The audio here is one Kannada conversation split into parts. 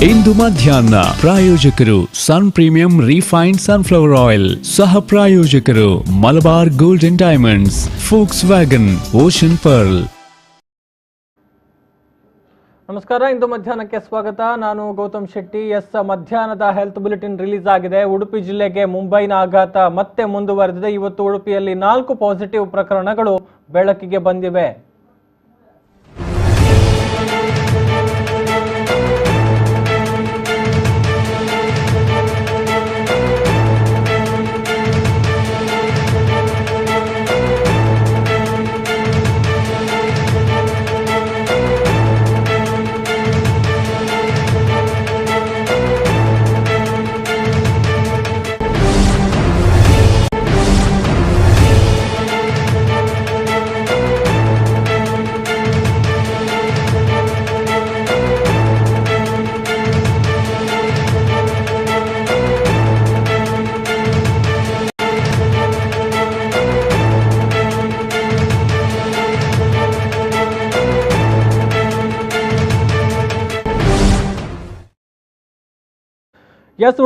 ಇಂದು ಮಧ್ಯಾಹ್ನ ಪ್ರಾಯೋಜಕರು ಸನ್ ಪ್ರೀಮಿಯಂ ರಿಫೈನ್ಡ್ ಸನ್ಫ್ಲವರ್ ಆಯಿಲ್, ಸಹ ಪ್ರಾಯೋಜಕರು Malabar golden diamonds, forks wagon, ocean pearl. ನಮಸ್ಕಾರ, ಇಂದು ಮಧ್ಯಾಹ್ನಕ್ಕೆ ಸ್ವಾಗತ. ನಾನು ಗೌತಮ್ ಶೆಟ್ಟಿ. ಮಧ್ಯಾಹ್ನದ ಹೆಲ್ತ್ ಬುಲೆಟಿನ್ ರಿಲೀಸ್ ಆಗಿದೆ. ಉಡುಪಿ ಜಿಲ್ಲೆಗೆ ಮುಂಬೈನ ಆಘಾತ ಮತ್ತೆ ಮುಂದುವರೆದಿದೆ. ಇವತ್ತು ಉಡುಪಿಯಲ್ಲಿ 4 ಪಾಸಿಟಿವ್ ಪ್ರಕರಣಗಳು ಬೆಳಕಿಗೆ ಬಂದಿವೆ.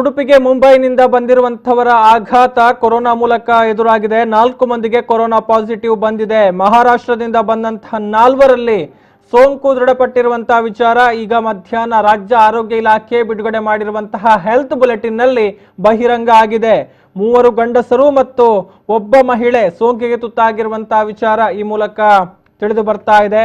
ಉಡುಪಿಗೆ ಮುಂಬೈನಿಂದ ಬಂದಿರುವಂತವರ ಆಘಾತ ಕೊರೋನಾ ಮೂಲಕ ಎದುರಾಗಿದೆ. 4 ಮಂದಿಗೆ ಕೊರೋನಾ ಪಾಸಿಟಿವ್ ಬಂದಿದೆ. ಮಹಾರಾಷ್ಟ್ರದಿಂದ ಬಂದಂತಹ 4ರಲ್ಲಿ ಸೋಂಕು ದೃಢಪಟ್ಟಿರುವಂತಹ ವಿಚಾರ ಈಗ ಮಧ್ಯಾಹ್ನ ರಾಜ್ಯ ಆರೋಗ್ಯ ಇಲಾಖೆ ಬಿಡುಗಡೆ ಮಾಡಿರುವಂತಹ ಹೆಲ್ತ್ ಬುಲೆಟಿನ್ ನಲ್ಲಿ ಬಹಿರಂಗ ಆಗಿದೆ. 3 ಗಂಡಸರು ಮತ್ತು ಒಬ್ಬ ಮಹಿಳೆ ಸೋಂಕಿಗೆ ತುತ್ತಾಗಿರುವಂತಹ ವಿಚಾರ ಈ ಮೂಲಕ ತಿಳಿದು ಬರ್ತಾ ಇದೆ.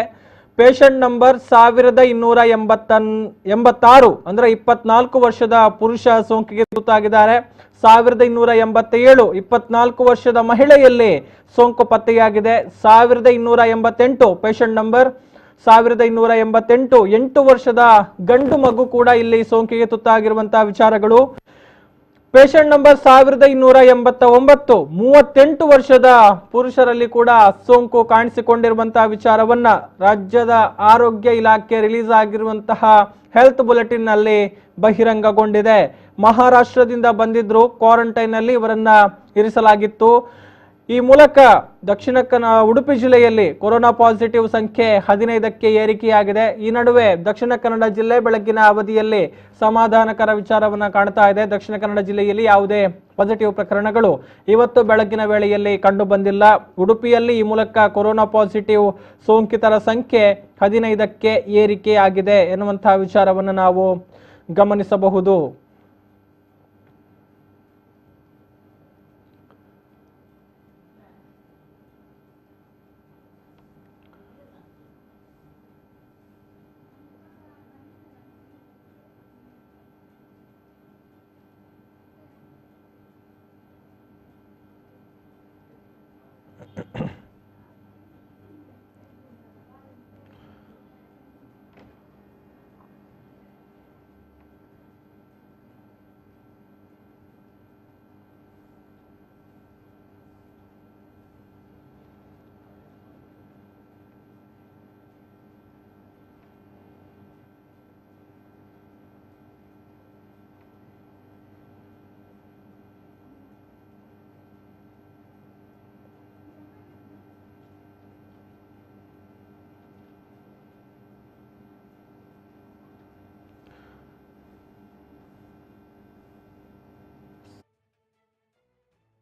ಪೇಷಂಟ್ ನಂಬರ್ 1286 ಅಂದ್ರೆ 24 ವರ್ಷದ ಪುರುಷ ಸೋಂಕಿಗೆ ತುತ್ತಾಗಿದ್ದಾರೆ. 1287 24 ವರ್ಷದ ಮಹಿಳೆಯಲ್ಲಿ ಸೋಂಕು ಪತ್ತೆಯಾಗಿದೆ. 1288 ಪೇಷಂಟ್ ನಂಬರ್ 1288 8 ವರ್ಷದ ಗಂಡು ಮಗು ಕೂಡ ಇಲ್ಲಿ ಸೋಂಕಿಗೆ ತುತ್ತಾಗಿರುವಂತಹ ವಿಚಾರಗಳು. ಪೇಷಂಟ್ ನಂಬರ್ 1289 38 ವರ್ಷದ ಪುರುಷರಲ್ಲಿ ಕೂಡ ಸೋಂಕು ಕಾಣಿಸಿಕೊಂಡಿರುವಂತಹ ವಿಚಾರವನ್ನ ರಾಜ್ಯದ ಆರೋಗ್ಯ ಇಲಾಖೆ ರಿಲೀಸ್ ಆಗಿರುವಂತಹ ಹೆಲ್ತ್ ಬುಲೆಟಿನ್ ನಲ್ಲಿ ಬಹಿರಂಗಗೊಂಡಿದೆ. ಮಹಾರಾಷ್ಟ್ರದಿಂದ ಬಂದಿದ್ರು, ಕ್ವಾರಂಟೈನ್ ನಲ್ಲಿ ಇವರನ್ನ ಇರಿಸಲಾಗಿತ್ತು. ಈ ಮೂಲಕ ಉಡುಪಿ ಜಿಲ್ಲೆಯಲ್ಲಿ ಕೊರೋನಾ ಪಾಸಿಟಿವ್ ಸಂಖ್ಯೆ 15ಕ್ಕೆ ಏರಿಕೆಯಾಗಿದೆ. ಈ ನಡುವೆ ದಕ್ಷಿಣ ಕನ್ನಡ ಜಿಲ್ಲೆ ಬೆಳಗ್ಗಿನ ಅವಧಿಯಲ್ಲಿ ಸಮಾಧಾನಕರ ವಿಚಾರವನ್ನ ಕಾಣ್ತಾ ಇದೆ. ದಕ್ಷಿಣ ಕನ್ನಡ ಜಿಲ್ಲೆಯಲ್ಲಿ ಯಾವುದೇ ಪಾಸಿಟಿವ್ ಪ್ರಕರಣಗಳು ಇವತ್ತು ಬೆಳಗ್ಗಿನ ವೇಳೆಯಲ್ಲಿ ಕಂಡು ಬಂದಿಲ್ಲ. ಉಡುಪಿಯಲ್ಲಿ ಈ ಮೂಲಕ ಕೊರೋನಾ ಪಾಸಿಟಿವ್ ಸೋಂಕಿತರ ಸಂಖ್ಯೆ 15ಕ್ಕೆ ಏರಿಕೆಯಾಗಿದೆ ಎನ್ನುವಂತಹ ವಿಚಾರವನ್ನು ನಾವು ಗಮನಿಸಬಹುದು.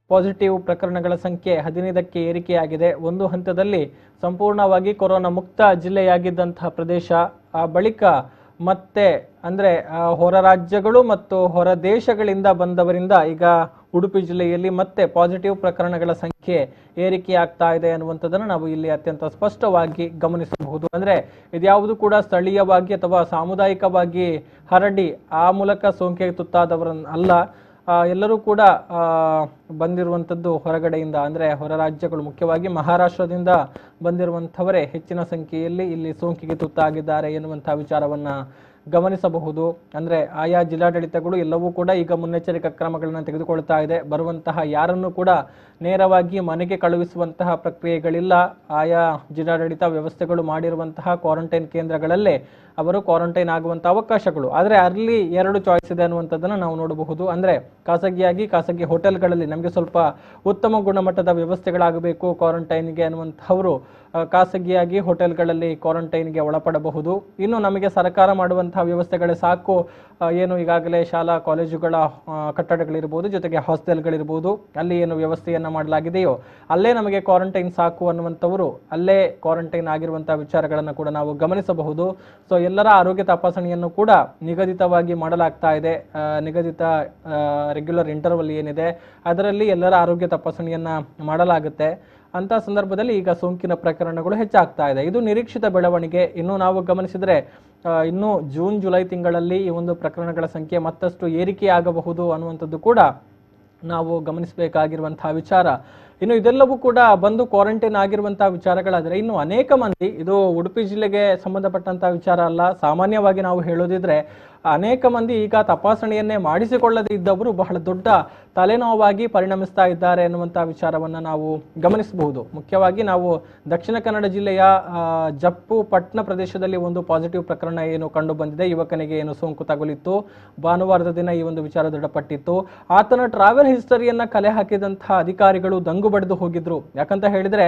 ಪಾಸಿಟಿವ್ ಪ್ರಕರಣಗಳ ಸಂಖ್ಯೆ 15ಕ್ಕೆ ಏರಿಕೆಯಾಗಿದೆ. ಒಂದು ಹಂತದಲ್ಲಿ ಸಂಪೂರ್ಣವಾಗಿ ಕೊರೋನಾ ಮುಕ್ತ ಜಿಲ್ಲೆಯಾಗಿದ್ದಂತಹ ಪ್ರದೇಶ, ಆ ಬಳಿಕ ಮತ್ತೆ ಅಂದ್ರೆ ಹೊರ ರಾಜ್ಯಗಳು ಮತ್ತು ಹೊರ ದೇಶಗಳಿಂದ ಬಂದವರಿಂದ ಈಗ ಉಡುಪಿ ಜಿಲ್ಲೆಯಲ್ಲಿ ಮತ್ತೆ ಪಾಸಿಟಿವ್ ಪ್ರಕರಣಗಳ ಸಂಖ್ಯೆ ಏರಿಕೆಯಾಗ್ತಾ ಇದೆ ಅನ್ನುವಂಥದ್ದನ್ನು ನಾವು ಇಲ್ಲಿ ಅತ್ಯಂತ ಸ್ಪಷ್ಟವಾಗಿ ಗಮನಿಸಬಹುದು. ಅಂದ್ರೆ ಇದ್ಯಾವುದು ಕೂಡ ಸ್ಥಳೀಯವಾಗಿ ಅಥವಾ ಸಾಮುದಾಯಿಕವಾಗಿ ಹರಡಿ ಆ ಮೂಲಕ ಸೋಂಕಿಗೆ ತುತ್ತಾದವರನ್ನ ಅಲ್ಲ. ಎಲ್ಲರೂ ಕೂಡ ಬಂದಿರುವಂಥದ್ದು ಹೊರಗಡೆಯಿಂದ, ಅಂದರೆ ಹೊರ ರಾಜ್ಯಗಳು, ಮುಖ್ಯವಾಗಿ ಮಹಾರಾಷ್ಟ್ರದಿಂದ ಬಂದಿರುವಂಥವರೇ ಹೆಚ್ಚಿನ ಸಂಖ್ಯೆಯಲ್ಲಿ ಇಲ್ಲಿ ಸೋಂಕಿಗೆ ತುತ್ತಾಗಿದ್ದಾರೆ ಎನ್ನುವಂತಹ ವಿಚಾರವನ್ನ ಗಮನಿಸಬಹುದು. ಅಂದರೆ ಆಯಾ ಜಿಲ್ಲಾಡಳಿತಗಳು ಎಲ್ಲವೂ ಕೂಡ ಈಗ ಮುನ್ನೆಚ್ಚರಿಕಾ ಕ್ರಮಗಳನ್ನು ತೆಗೆದುಕೊಳ್ತಾ ಇದೆ. ಬರುವಂತಹ ಯಾರನ್ನು ಕೂಡ ನೇರವಾಗಿ ಮನೆಗೆ ಕಳುಹಿಸುವಂತಹ ಪ್ರಕ್ರಿಯೆಗಳಿಲ್ಲ. ಆಯಾ ಜಿಲ್ಲಾಡಳಿತ ವ್ಯವಸ್ಥೆಗಳು ಮಾಡಿರುವಂತಹ ಕ್ವಾರಂಟೈನ್ ಕೇಂದ್ರಗಳಲ್ಲೇ ಅವರು ಕ್ವಾರಂಟೈನ್ ಆಗುವಂಥ ಅವಕಾಶಗಳು. ಆದರೆ ಅಲ್ಲಿ 2 ಚಾಯ್ಸ್ ಇದೆ ಅನ್ನುವಂಥದ್ದನ್ನು ನಾವು ನೋಡಬಹುದು. ಅಂದರೆ ಖಾಸಗಿ ಹೋಟೆಲ್ಗಳಲ್ಲಿ ನಮಗೆ ಸ್ವಲ್ಪ ಉತ್ತಮ ಗುಣಮಟ್ಟದ ವ್ಯವಸ್ಥೆಗಳಾಗಬೇಕು ಕ್ವಾರಂಟೈನ್ಗೆ ಅನ್ನುವಂಥವರು ಖಾಸಗಿಯಾಗಿ ಹೋಟೆಲ್ಗಳಲ್ಲಿ ಕ್ವಾರಂಟೈನ್ಗೆ ಒಳಪಡಬಹುದು. ಇನ್ನು ನಮಗೆ ಸರ್ಕಾರ ಮಾಡುವಂತಹ ವ್ಯವಸ್ಥೆಗಳೇ ಸಾಕು, ಏನು ಈಗಾಗಲೇ ಶಾಲಾ ಕಾಲೇಜುಗಳ ಕಟ್ಟಡಗಳಿರ್ಬೋದು, ಜೊತೆಗೆ ಹಾಸ್ಟೆಲ್ಗಳಿರ್ಬೋದು, ಅಲ್ಲಿ ಏನು ವ್ಯವಸ್ಥೆಯನ್ನು ಮಾಡಲಾಗಿದೆಯೋ ಅಲ್ಲೇ ನಮಗೆ ಕ್ವಾರಂಟೈನ್ ಸಾಕು ಅನ್ನುವಂಥವರು ಅಲ್ಲೇ ಕ್ವಾರಂಟೈನ್ ಆಗಿರುವಂಥ ವಿಚಾರಗಳನ್ನು ಕೂಡ ನಾವು ಗಮನಿಸಬಹುದು. ಸೊ ಎಲ್ಲರ ಆರೋಗ್ಯ ತಪಾಸಣೆಯನ್ನು ಕೂಡ ನಿಗದಿತವಾಗಿ ಮಾಡಲಾಗ್ತಾ ಇದೆ. ನಿಗದಿತ ರೆಗ್ಯುಲರ್ ಇಂಟರ್ವಲ್ ಏನಿದೆ ಅದರಲ್ಲಿ ಎಲ್ಲರ ಆರೋಗ್ಯ ತಪಾಸಣೆಯನ್ನು ಮಾಡಲಾಗುತ್ತೆ. ಅಂತ ಸಂದರ್ಭದಲ್ಲಿ ಈಗ ಸೋಂಕಿನ ಪ್ರಕರಣಗಳು ಹೆಚ್ಚಾಗ್ತಾ ಇದೆ. ಇದು ನಿರೀಕ್ಷಿತ ಬೆಳವಣಿಗೆ. ಇನ್ನು ನಾವು ಗಮನಿಸಿದರೆ ಇನ್ನು ಜೂನ್ ಜುಲೈ ತಿಂಗಳಲ್ಲಿ ಈ ಒಂದು ಪ್ರಕರಣಗಳ ಸಂಖ್ಯೆ ಮತ್ತಷ್ಟು ಏರಿಕೆಯಾಗಬಹುದು ಅನ್ನುವಂಥದ್ದು ಕೂಡ ನಾವು ಗಮನಿಸಬೇಕಾಗಿರುವಂತಹ ವಿಚಾರ. ಇನ್ನು ಇದೆಲ್ಲವೂ ಕೂಡ ಬಂದು ಕ್ವಾರಂಟೈನ್ ಆಗಿರುವಂತಹ ವಿಚಾರಗಳಾದರೆ ಇನ್ನು ಅನೇಕ ಮಂದಿ, ಇದು ಉಡುಪಿ ಜಿಲ್ಲೆಗೆ ಸಂಬಂಧಪಟ್ಟಂತಹ ವಿಚಾರ ಅಲ್ಲ, ಸಾಮಾನ್ಯವಾಗಿ ನಾವು ಹೇಳೋದಿದ್ರೆ ಅನೇಕ ಮಂದಿ ಈಗ ತಪಾಸಣೆಯನ್ನೇ ಮಾಡಿಸಿಕೊಳ್ಳದೇ ಇದ್ದವರು ಬಹಳ ದೊಡ್ಡ ತಲೆನೋವಾಗಿ ಪರಿಣಮಿಸ್ತಾ ಇದ್ದಾರೆ ಎನ್ನುವಂಥ ವಿಚಾರವನ್ನು ನಾವು ಗಮನಿಸಬಹುದು. ಮುಖ್ಯವಾಗಿ ನಾವು ದಕ್ಷಿಣ ಕನ್ನಡ ಜಿಲ್ಲೆಯ ಜಪ್ಪು ಪಟ್ನ ಪ್ರದೇಶದಲ್ಲಿ ಒಂದು ಪಾಸಿಟಿವ್ ಪ್ರಕರಣ ಏನು ಕಂಡು ಬಂದಿದೆ. ಯುವಕನಿಗೆ ಏನು ಸೋಂಕು ತಗುಲಿತ್ತು, ಭಾನುವಾರದ ದಿನ ಈ ಒಂದು ವಿಚಾರ ದೃಢಪಟ್ಟಿತ್ತು. ಆತನ ಟ್ರಾವೆಲ್ ಹಿಸ್ಟರಿಯನ್ನ ಕಲೆ ಹಾಕಿದಂತಹ ಅಧಿಕಾರಿಗಳು ದಂಗು ಬಡಿದು ಹೋಗಿದ್ರು. ಯಾಕಂತ ಹೇಳಿದ್ರೆ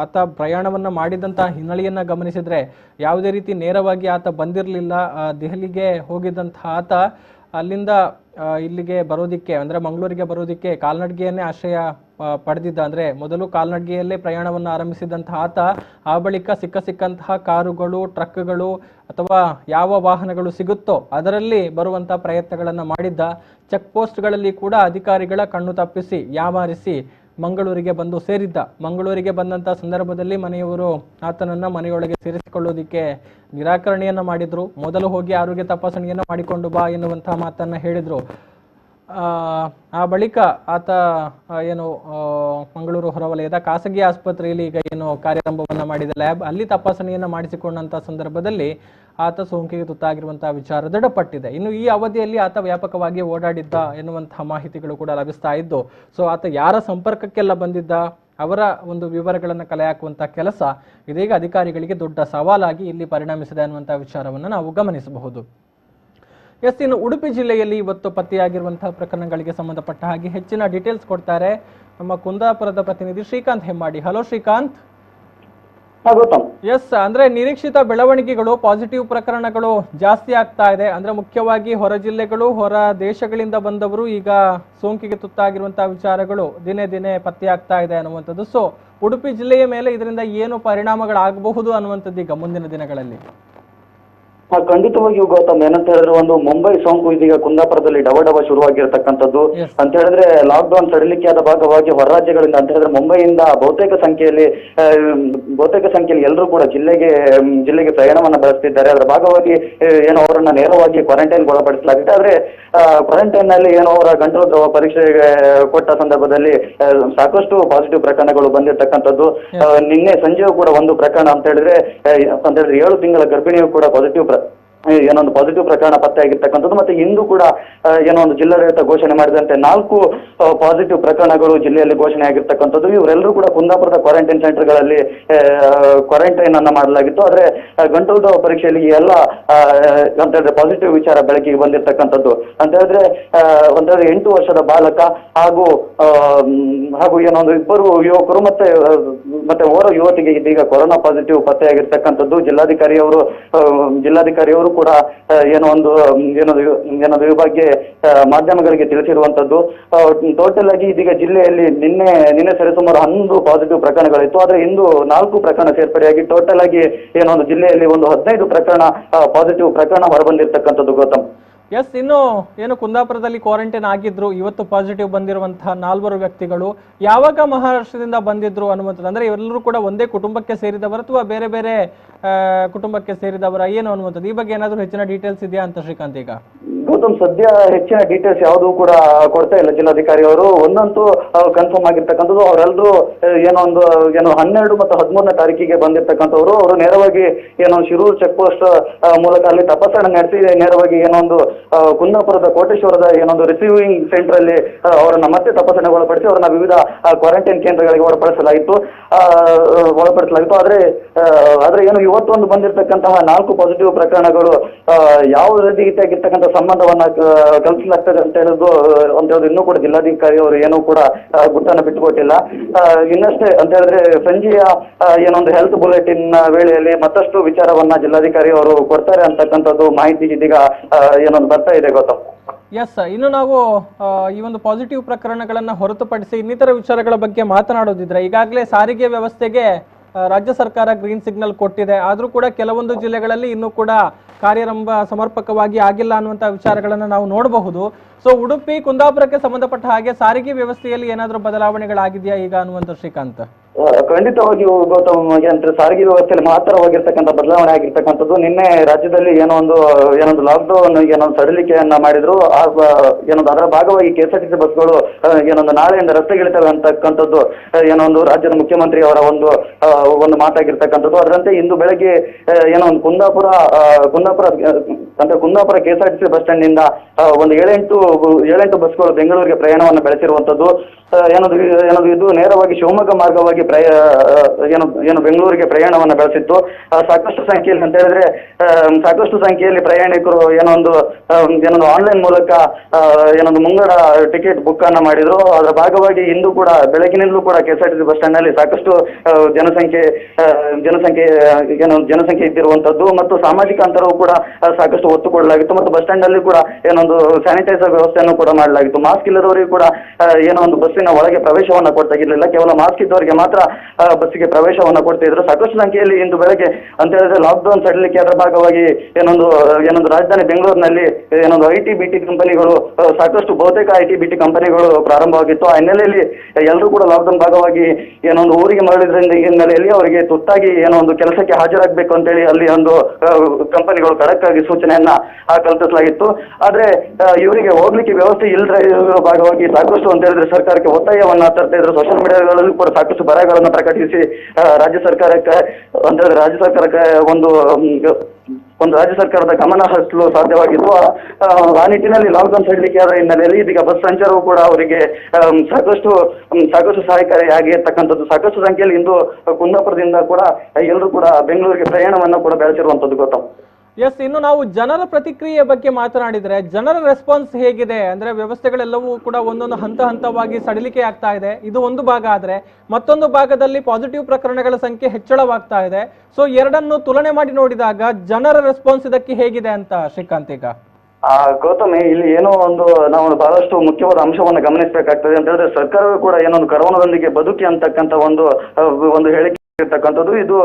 ಆತ ಪ್ರಯಾಣವನ್ನ ಮಾಡಿದಂತಹ ಹಿನ್ನೆಲೆಯನ್ನ ಗಮನಿಸಿದ್ರೆ ಯಾವುದೇ ರೀತಿ ನೇರವಾಗಿ ಆತ ಬಂದಿರಲಿಲ್ಲ. ದೆಹಲಿಗೆ ಹೋಗಿದ್ದಂತಹ ಆತ ಅಲ್ಲಿಂದ ಇಲ್ಲಿಗೆ ಬರೋದಿಕ್ಕೆ, ಅಂದ್ರೆ ಮಂಗಳೂರಿಗೆ ಬರೋದಿಕ್ಕೆ ಕಾಲ್ನಡಿಗೆಯನ್ನೇ ಆಶ್ರಯ ಪಡೆದಿದ್ದ. ಅಂದ್ರೆ ಮೊದಲು ಕಾಲ್ನಡಿಗೆಯಲ್ಲೇ ಪ್ರಯಾಣವನ್ನು ಆರಂಭಿಸಿದಂತಹ ಆತ ಆ ಬಳಿಕ ಸಿಕ್ಕಂತಹ ಕಾರುಗಳು, ಟ್ರಕ್ಗಳು ಅಥವಾ ಯಾವ ವಾಹನಗಳು ಸಿಗುತ್ತೋ ಅದರಲ್ಲಿ ಬರುವಂತಹ ಪ್ರಯತ್ನಗಳನ್ನ ಮಾಡಿದ್ದ. ಚೆಕ್ ಪೋಸ್ಟ್ಗಳಲ್ಲಿ ಕೂಡ ಅಧಿಕಾರಿಗಳ ಕಣ್ಣು ತಪ್ಪಿಸಿ ಯಾಮಾರಿಸಿ ಮಂಗಳೂರಿಗೆ ಬಂದು ಸೇರಿದ್ದ. ಮಂಗಳೂರಿಗೆ ಬಂದಂಥ ಸಂದರ್ಭದಲ್ಲಿ ಮನೆಯವರು ಆತನನ್ನ ಮನೆಯೊಳಗೆ ಸೇರಿಸಿಕೊಳ್ಳೋದಿಕ್ಕೆ ನಿರಾಕರಣೆಯನ್ನ ಮಾಡಿದ್ರು. ಮೊದಲು ಹೋಗಿ ಆರೋಗ್ಯ ತಪಾಸಣೆಯನ್ನ ಮಾಡಿಕೊಂಡು ಬಾ ಎನ್ನುವಂತಹ ಮಾತನ್ನ ಹೇಳಿದ್ರು. ಆ ಬಳಿಕ ಆತ ಏನು ಮಂಗಳೂರು ಹೊರವಲಯದ ಖಾಸಗಿ ಆಸ್ಪತ್ರೆಯಲ್ಲಿ ಈಗ ಏನು ಕಾರ್ಯಾರಂಭವನ್ನ ಮಾಡಿದ ಲ್ಯಾಬ್, ಅಲ್ಲಿ ತಪಾಸಣೆಯನ್ನ ಮಾಡಿಸಿಕೊಂಡಂತ ಸಂದರ್ಭದಲ್ಲಿ ಆತ ಸೋಂಕಿಗೆ ತುತ್ತಾಗಿರುವಂತಹ ವಿಚಾರ ದೃಢಪಟ್ಟಿದೆ. ಇನ್ನು ಈ ಅವಧಿಯಲ್ಲಿ ಆತ ವ್ಯಾಪಕವಾಗಿ ಓಡಾಡಿದ್ದ ಎನ್ನುವಂತಹ ಮಾಹಿತಿಗಳು ಕೂಡ ಲಭಿಸ್ತಾ ಇದ್ದು, ಸೊ ಆತ ಯಾರ ಸಂಪರ್ಕಕ್ಕೆಲ್ಲ ಬಂದಿದ್ದ, ಅವರ ಒಂದು ವಿವರಗಳನ್ನು ಕಲೆ ಹಾಕುವಂತಹ ಕೆಲಸ ಇದೀಗ ಅಧಿಕಾರಿಗಳಿಗೆ ದೊಡ್ಡ ಸವಾಲಾಗಿ ಇಲ್ಲಿ ಪರಿಣಮಿಸಿದೆ ಅನ್ನುವಂತಹ ವಿಚಾರವನ್ನು ನಾವು ಗಮನಿಸಬಹುದು. ಇನ್ನು ಉಡುಪಿ ಜಿಲ್ಲೆಯಲ್ಲಿ ಇವತ್ತು ಪತ್ತೆಯಾಗಿರುವಂತಹ ಪ್ರಕರಣಗಳಿಗೆ ಸಂಬಂಧಪಟ್ಟ ಹಾಗೆ ಹೆಚ್ಚಿನ ಡೀಟೇಲ್ಸ್ ಕೊಡ್ತಾರೆ ನಮ್ಮ ಕುಂದಾಪುರದ ಪ್ರತಿನಿಧಿ ಶ್ರೀಕಾಂತ್ ಹೆಮ್ಮಾಡಿ. ಹಲೋ ಶ್ರೀಕಾಂತ್. ಎಸ್, ಅಂದ್ರೆ ನಿರೀಕ್ಷಿತ ಬೆಳವಣಿಗೆಗಳು, ಪಾಸಿಟಿವ್ ಪ್ರಕರಣಗಳು ಜಾಸ್ತಿ ಆಗ್ತಾ ಇದೆ. ಅಂದ್ರೆ ಮುಖ್ಯವಾಗಿ ಹೊರ ಜಿಲ್ಲೆಗಳು, ಹೊರ ದೇಶಗಳಿಂದ ಬಂದವರು ಈಗ ಸೋಂಕಿಗೆ ತುತ್ತಾಗಿರುವಂತಹ ವಿಚಾರಗಳು ದಿನೇ ದಿನೇ ಪತ್ತೆಯಾಗ್ತಾ ಇದೆ ಅನ್ನುವಂಥದ್ದು. ಸೊ ಉಡುಪಿ ಜಿಲ್ಲೆಯ ಮೇಲೆ ಇದರಿಂದ ಏನು ಪರಿಣಾಮಗಳಾಗಬಹುದು ಅನ್ನುವಂಥದ್ದು ಈಗ ಮುಂದಿನ ದಿನಗಳಲ್ಲಿ? ಖಂಡಿತವಾಗಿಯೂ ಗೌತಮ್, ಏನಂತ ಹೇಳಿದ್ರೆ ಒಂದು ಮುಂಬೈ ಸೋಂಕು ಇದೀಗ ಕುಂದಾಪುರದಲ್ಲಿ ಡವ ಶುರುವಾಗಿರ್ತಕ್ಕಂಥದ್ದು. ಅಂತ ಹೇಳಿದ್ರೆ ಲಾಕ್ಡೌನ್ ಸಡಿಲಿಕೆಯಾದ ಭಾಗವಾಗಿ ಹೊರ ರಾಜ್ಯಗಳಿಂದ ಅಂತ ಹೇಳಿದ್ರೆ ಮುಂಬೈಯಿಂದ ಬಹುತೇಕ ಸಂಖ್ಯೆಯಲ್ಲಿ ಎಲ್ಲರೂ ಕೂಡ ಜಿಲ್ಲೆಗೆ ಪ್ರಯಾಣವನ್ನ ಬೆಳೆಸ್ತಿದ್ದಾರೆ. ಅದರ ಭಾಗವಾಗಿ ಏನೋ ಅವರನ್ನ ನೇರವಾಗಿ ಕ್ವಾರಂಟೈನ್ ಒಳಪಡಿಸಲಾಗಿದೆ. ಆದ್ರೆ ಕ್ವಾರಂಟೈನ್ ನಲ್ಲಿ ಏನೋ ಅವರ ಗಂಟಲು ದ್ರವ ಪರೀಕ್ಷೆಗೆ ಕೊಟ್ಟ ಸಂದರ್ಭದಲ್ಲಿ ಸಾಕಷ್ಟು ಪಾಸಿಟಿವ್ ಪ್ರಕರಣಗಳು ಬಂದಿರತಕ್ಕಂಥದ್ದು. ನಿನ್ನೆ ಸಂಜೆಯೂ ಕೂಡ ಒಂದು ಪ್ರಕರಣ ಅಂತ ಹೇಳಿದ್ರೆ 7 ತಿಂಗಳ ಗರ್ಭಿಣಿಯೂ ಕೂಡ ಏನೊಂದು ಪಾಸಿಟಿವ್ ಪ್ರಕರಣ ಪತ್ತೆ ಆಗಿರ್ತಕ್ಕಂಥದ್ದು. ಮತ್ತೆ ಇಂದು ಕೂಡ ಏನೋ ಒಂದು ಜಿಲ್ಲಾಡಳಿತ ಘೋಷಣೆ ಮಾಡಿದಂತೆ 4 ಪಾಸಿಟಿವ್ ಪ್ರಕರಣಗಳು ಜಿಲ್ಲೆಯಲ್ಲಿ ಘೋಷಣೆ ಆಗಿರ್ತಕ್ಕಂಥದ್ದು. ಇವರೆಲ್ಲರೂ ಕೂಡ ಕುಂದಾಪುರದ ಕ್ವಾರಂಟೈನ್ ಸೆಂಟರ್ಗಳಲ್ಲಿ ಕ್ವಾರಂಟೈನ್ ಅನ್ನ ಮಾಡಲಾಗಿತ್ತು. ಆದ್ರೆ ಗಂಟಲು ಪರೀಕ್ಷೆಯಲ್ಲಿ ಎಲ್ಲ ಅಂತ ಹೇಳಿದ್ರೆ ಪಾಸಿಟಿವ್ ವಿಚಾರ ಬೆಳಕಿಗೆ ಬಂದಿರತಕ್ಕಂಥದ್ದು. ಅಂತ ಹೇಳಿದ್ರೆ 8 ವರ್ಷದ ಬಾಲಕ ಹಾಗೂ ಏನೊಂದು 2 ಯುವಕರು ಮತ್ತೆ ಓರ್ವ ಯುವತಿಗೆ ಇದೀಗ ಕೊರೋನಾ ಪಾಸಿಟಿವ್ ಪತ್ತೆಯಾಗಿರ್ತಕ್ಕಂಥದ್ದು. ಜಿಲ್ಲಾಧಿಕಾರಿಯವರು ಕೂಡ ಏನೋ ಈ ಬಗ್ಗೆ ಮಾಧ್ಯಮಗಳಿಗೆ ತಿಳಿಸಿರುವಂತದ್ದು. ಟೋಟಲ್ ಆಗಿ ಇದೀಗ ಜಿಲ್ಲೆಯಲ್ಲಿ ನಿನ್ನೆ ಸರಿಸುಮಾರು 11 ಪಾಸಿಟಿವ್ ಪ್ರಕರಣಗಳಿತ್ತು. ಆದ್ರೆ ಇಂದು 4 ಪ್ರಕರಣ ಸೇರ್ಪಡೆಯಾಗಿ ಟೋಟಲ್ ಆಗಿ ಏನೊಂದು ಜಿಲ್ಲೆಯಲ್ಲಿ ಒಂದು 15 ಪ್ರಕರಣ ಪಾಸಿಟಿವ್ ಪ್ರಕರಣ ಹೊರಬಂದಿರತಕ್ಕಂಥದ್ದು. ಗೌತಮ್, ಎಸ್, ಇನ್ನು ಏನು ಕುಂದಾಪುರದಲ್ಲಿ ಕ್ವಾರಂಟೈನ್ ಆಗಿದ್ರು, ಇವತ್ತು ಪಾಸಿಟಿವ್ ಬಂದಿರುವಂತಹ 4 ವ್ಯಕ್ತಿಗಳು ಯಾವಾಗ ಮಹಾರಾಷ್ಟ್ರದಿಂದ ಬಂದಿದ್ರು ಅನ್ನುವಂಥದ್ದು, ಅಂದ್ರೆ ಇವರೆಲ್ಲರೂ ಕೂಡ ಒಂದೇ ಕುಟುಂಬಕ್ಕೆ ಸೇರಿದವರು ಅಥವಾ ಬೇರೆ ಬೇರೆ ಕುಟುಂಬಕ್ಕೆ ಸೇರಿದವರ ಏನು ಅನ್ನುವಂಥದ್ದು, ಈ ಬಗ್ಗೆ ಏನಾದರೂ ಹೆಚ್ಚಿನ ಡೀಟೇಲ್ಸ್ ಇದೆಯಾ ಅಂತ ಶ್ರೀಕಾಂತ್? ಈಗ ಗೌತಮ್, ಸದ್ಯ ಹೆಚ್ಚಿನ ಡೀಟೇಲ್ಸ್ ಯಾವುದೂ ಕೂಡ ಕೊಡ್ತಾ ಇಲ್ಲ ಜಿಲ್ಲಾಧಿಕಾರಿ ಅವರು. ಒಂದಂತೂ ಕನ್ಫರ್ಮ್ ಆಗಿರ್ತಕ್ಕಂಥದ್ದು, ಅವರೆಲ್ಲರೂ ಏನೋ 12 ಮತ್ತು 13ನೇ ತಾರೀಕಿಗೆ ಬಂದಿರ್ತಕ್ಕಂಥವ್ರು. ಅವರು ನೇರವಾಗಿ ಶಿರೂರು ಚೆಕ್ ಪೋಸ್ಟ್ ಮೂಲಕ ಅಲ್ಲಿ ತಪಾಸಣೆ ನಡೆಸಿ ನೇರವಾಗಿ ಕುಂದಾಪುರದ ಕೋಟೇಶ್ವರದ ರಿಸೀವಿಂಗ್ ಸೆಂಟರ್ ಅಲ್ಲಿ ಅವರನ್ನ ಮತ್ತೆ ತಪಾಸಣೆಗೆ ಒಳಪಡಿಸಿ ಅವರನ್ನ ವಿವಿಧ ಕ್ವಾರಂಟೈನ್ ಕೇಂದ್ರಗಳಿಗೆ ಒಳಪಡಿಸಲಾಗಿತ್ತು. ಆದ್ರೆ ಇವತ್ತು ಒಂದು ಬಂದಿರತಕ್ಕಂತಹ 4 ಪಾಸಿಟಿವ್ ಪ್ರಕರಣಗಳು ಯಾವ ರೀತಿಯಾಗಿರ್ತಕ್ಕಂಥ ಸಂಬಂಧವನ್ನ ಕಲ್ಪಿಸಲಾಗ್ತದೆ ಅಂತ ಹೇಳೋದು ಇನ್ನೂ ಕೂಡ ಜಿಲ್ಲಾಧಿಕಾರಿ ಅವರು ಏನೂ ಕೂಡ ಗುಟ್ಟನ್ನು ಬಿಟ್ಟುಕೊಟ್ಟಿಲ್ಲ. ಇನ್ನಷ್ಟೇ ಅಂತ ಹೇಳಿದ್ರೆ ಸಂಜೆಯ ಹೆಲ್ತ್ ಬುಲೆಟಿನ್ ವೇಳೆಯಲ್ಲಿ ಮತ್ತಷ್ಟು ವಿಚಾರವನ್ನ ಜಿಲ್ಲಾಧಿಕಾರಿ ಅವರು ಕೊಡ್ತಾರೆ ಅಂತಕ್ಕಂಥದ್ದು ಮಾಹಿತಿ ಇದೀಗ ಬರ್ತಾ ಇದೆ ಗೌತಮ್. ಎಸ್, ಇನ್ನು ನಾವು ಈ ಒಂದು ಪಾಸಿಟಿವ್ ಪ್ರಕರಣಗಳನ್ನ ಹೊರತುಪಡಿಸಿ ಇನ್ನಿತರ ವಿಚಾರಗಳ ಬಗ್ಗೆ ಮಾತನಾಡೋದಿದ್ರೆ, ಈಗಾಗಲೇ ಸಾರಿಗೆ ವ್ಯವಸ್ಥೆಗೆ ರಾಜ್ಯ ಸರ್ಕಾರ ಗ್ರೀನ್ ಸಿಗ್ನಲ್ ಕೊಟ್ಟಿದೆ. ಆದರೂ ಕೂಡ ಕೆಲವೊಂದು ಜಿಲ್ಲೆಗಳಲ್ಲಿ ಇನ್ನೂ ಕೂಡ ಕಾರ್ಯಾರಂಭ ಸಮರ್ಪಕವಾಗಿ ಆಗಿಲ್ಲ ಅನ್ನುವಂಥ ವಿಚಾರಗಳನ್ನು ನಾವು ನೋಡಬಹುದು. ಸೊ ಉಡುಪಿ, ಕುಂದಾಪುರಕ್ಕೆ ಸಂಬಂಧಪಟ್ಟ ಹಾಗೆ ಸಾರಿಗೆ ವ್ಯವಸ್ಥೆಯಲ್ಲಿ ಏನಾದರೂ ಬದಲಾವಣೆಗಳಾಗಿದೆಯಾ ಈಗ ಅನ್ನುವಂಥ ಶ್ರೀಕಾಂತ್? ಖಂಡಿತವಾಗಿಯೂ ಗೌತಮ್, ಸಾರಿಗೆ ವ್ಯವಸ್ಥೆಯಲ್ಲಿ ಮಹತ್ತರವಾಗಿರ್ತಕ್ಕಂಥ ಬದಲಾವಣೆ ಆಗಿರ್ತಕ್ಕಂಥದ್ದು. ನಿನ್ನೆ ರಾಜ್ಯದಲ್ಲಿ ಏನೊಂದು ಲಾಕ್ಡೌನ್ ಸಡಿಲಿಕೆಯನ್ನ ಮಾಡಿದ್ರು. ಅದರ ಭಾಗವಾಗಿ KSRTC ಬಸ್ಗಳು ನಾಳೆಯಿಂದ ರಸ್ತೆಗಿಳಿತವೆ ಅಂತಕ್ಕಂಥದ್ದು ರಾಜ್ಯದ ಮುಖ್ಯಮಂತ್ರಿ ಅವರ ಒಂದು ಮಾತಾಗಿರ್ತಕ್ಕಂಥದ್ದು. ಅದರಂತೆ ಇಂದು ಬೆಳಗ್ಗೆ ಕುಂದಾಪುರ KSRTC ಬಸ್ ಸ್ಟ್ಯಾಂಡ್ ನಿಂದ ಒಂದು 7-8 ಬಸ್ಗಳು ಬೆಂಗಳೂರಿಗೆ ಪ್ರಯಾಣವನ್ನು ಬೆಳೆಸಿರುವಂತದ್ದು. ಇದು ನೇರವಾಗಿ ಶಿವಮೊಗ್ಗ ಮಾರ್ಗವಾಗಿ ಬೆಂಗಳೂರಿಗೆ ಪ್ರಯಾಣವನ್ನು ಬೆಳೆಸಿತ್ತು. ಸಾಕಷ್ಟು ಸಂಖ್ಯೆಯಲ್ಲಿ ಅಂತ ಹೇಳಿದ್ರೆ ಸಾಕಷ್ಟು ಸಂಖ್ಯೆಯಲ್ಲಿ ಪ್ರಯಾಣಿಕರು ಆನ್ಲೈನ್ ಮೂಲಕ ಮುಂಗಡ ಟಿಕೆಟ್ ಬುಕ್ ಅನ್ನ ಮಾಡಿದ್ರು. ಅದರ ಭಾಗವಾಗಿ ಇಂದು ಕೂಡ ಬೆಳಗಿನಿಂದಲೂ ಕೂಡ KSRTC ಬಸ್ ಸ್ಟ್ಯಾಂಡ್ ನಲ್ಲಿ ಸಾಕಷ್ಟು ಜನಸಂಖ್ಯೆ ಇದ್ದಿರುವಂತದ್ದು ಮತ್ತು ಸಾಮಾಜಿಕ ಅಂತರವು ಕೂಡ ಸಾಕಷ್ಟು ಒತ್ತು ಕೊಡಲಾಗಿತ್ತು. ಮತ್ತು ಬಸ್ ಸ್ಟ್ಯಾಂಡ್ ನಲ್ಲಿ ಕೂಡ ಸ್ಯಾನಿಟೈಸರ್ ವ್ಯವಸ್ಥೆಯನ್ನು ಕೂಡ ಮಾಡಲಾಗಿತ್ತು. ಮಾಸ್ಕ್ ಇಲ್ಲದವರಿಗೆ ಕೂಡ ಬಸ್ಸಿನ ಒಳಗೆ ಪ್ರವೇಶವನ್ನ ಕೊಡ್ತಾಗಿರ್ಲಿಲ್ಲ. ಕೇವಲ ಮಾಸ್ಕ್ ಇದ್ದವರಿಗೆ ಮಾತ್ರ ಬಸ್ಸಿಗೆ ಪ್ರವೇಶವನ್ನ ಕೊಡ್ತಿದ್ರು. ಸಾಕಷ್ಟು ಸಂಖ್ಯೆಯಲ್ಲಿ ಇಂದು ಬೆಳಗ್ಗೆ ಅಂತ ಹೇಳಿದ್ರೆ ಲಾಕ್ಡೌನ್ ಸಡಿಲಿಕೆ ಅದರ ಭಾಗವಾಗಿ ರಾಜಧಾನಿ ಬೆಂಗಳೂರಿನಲ್ಲಿ IT BT ಕಂಪನಿಗಳು ಸಾಕಷ್ಟು ಬಹುತೇಕ IT BT ಕಂಪನಿಗಳು ಪ್ರಾರಂಭವಾಗಿತ್ತು. ಆ ಹಿನ್ನೆಲೆಯಲ್ಲಿ ಎಲ್ಲರೂ ಕೂಡ ಲಾಕ್ಡೌನ್ ಭಾಗವಾಗಿ ಊರಿಗೆ ಮರಳಿದ್ರಿಂದ ಹಿನ್ನೆಲೆಯಲ್ಲಿ ಅವರಿಗೆ ತುರ್ತಾಗಿ ಕೆಲಸಕ್ಕೆ ಹಾಜರಾಗಬೇಕು ಅಂತೇಳಿ ಅಲ್ಲಿ ಕಂಪನಿಗಳು ಖಡಕ್ ಆಗಿ ಸೂಚನೆಯನ್ನ ಕಲ್ಪಿಸಲಾಗಿತ್ತು. ಆದ್ರೆ ಇವರಿಗೆ ಹೋಗ್ಲಿಕ್ಕೆ ವ್ಯವಸ್ಥೆ ಇಲ್ಲದ ಭಾಗವಾಗಿ ಸಾಕಷ್ಟು ಅಂತ ಹೇಳಿದ್ರೆ ಸರ್ಕಾರಕ್ಕೆ ಒತ್ತಾಯವನ್ನ ತರ್ತಾ ಇದ್ರು. ಸೋಷಿಯಲ್ ಮೀಡಿಯಾಗಳಲ್ಲಿ ಕೂಡ ಸಾಕಷ್ಟು ಬರಹಗಳನ್ನು ಪ್ರಕಟಿಸಿ ರಾಜ್ಯ ಸರ್ಕಾರಕ್ಕೆ ರಾಜ್ಯ ಸರ್ಕಾರದ ಗಮನ ಹರಿಸಲು ಸಾಧ್ಯವಾಗಿತ್ತು. ಆ ನಿಟ್ಟಿನಲ್ಲಿ ಲಾಕ್ಡೌನ್ ಸಡಿಲಿಕೆ ಆದ ಹಿನ್ನೆಲೆಯಲ್ಲಿ ಇದೀಗ ಬಸ್ ಸಂಚಾರವು ಕೂಡ ಅವರಿಗೆ ಸಾಕಷ್ಟು ಸಹಾಯಕಾರಿಯಾಗಿರ್ತಕ್ಕಂಥದ್ದು. ಸಾಕಷ್ಟು ಸಂಖ್ಯೆಯಲ್ಲಿ ಇಂದು ಕುಂದಾಪುರದಿಂದ ಕೂಡ ಎಲ್ಲರೂ ಕೂಡ ಬೆಂಗಳೂರಿಗೆ ಪ್ರಯಾಣವನ್ನು ಕೂಡ ಬೆಳೆಸಿರುವಂತದ್ದು ಗೌತಮ್. ಎಸ್, ಇನ್ನು ನಾವು ಜನರ ಪ್ರತಿಕ್ರಿಯೆ ಬಗ್ಗೆ ಮಾತನಾಡಿದ್ರೆ ಜನರ ರೆಸ್ಪಾನ್ಸ್ ಹೇಗಿದೆ ಅಂದ್ರೆ ವ್ಯವಸ್ಥೆಗಳೆಲ್ಲವೂ ಕೂಡ ಒಂದೊಂದು ಹಂತವಾಗಿ ಸಡಿಲಿಕೆ ಆಗ್ತಾ ಇದೆ. ಇದು ಒಂದು ಭಾಗ ಆದ್ರೆ ಮತ್ತೊಂದು ಭಾಗದಲ್ಲಿ ಪಾಸಿಟಿವ್ ಪ್ರಕರಣಗಳ ಸಂಖ್ಯೆ ಹೆಚ್ಚಳವಾಗ್ತಾ ಇದೆ. ಸೊ ಎರಡನ್ನು ತುಲನೆ ಮಾಡಿ ನೋಡಿದಾಗ ಜನರ ರೆಸ್ಪಾನ್ಸ್ ಇದಕ್ಕೆ ಹೇಗಿದೆ ಅಂತ ಶ್ರೀಕಾಂತ್? ಈಗ ಗೌತಮಿ, ಇಲ್ಲಿ ನಾವು ಬಹಳಷ್ಟು ಮುಖ್ಯವಾದ ಅಂಶವನ್ನು ಗಮನಿಸಬೇಕಾಗ್ತದೆ ಅಂತ ಹೇಳಿದ್ರೆ ಸರ್ಕಾರವೂ ಕೂಡ ಕರೋನಾದೊಂದಿಗೆ ಬದುಕಿ ಅಂತಕ್ಕಂಥ ಒಂದು ಹೇಳಿಕೆ ಇರ್ತಕ್ಕಂಥದ್ದು. ಇದು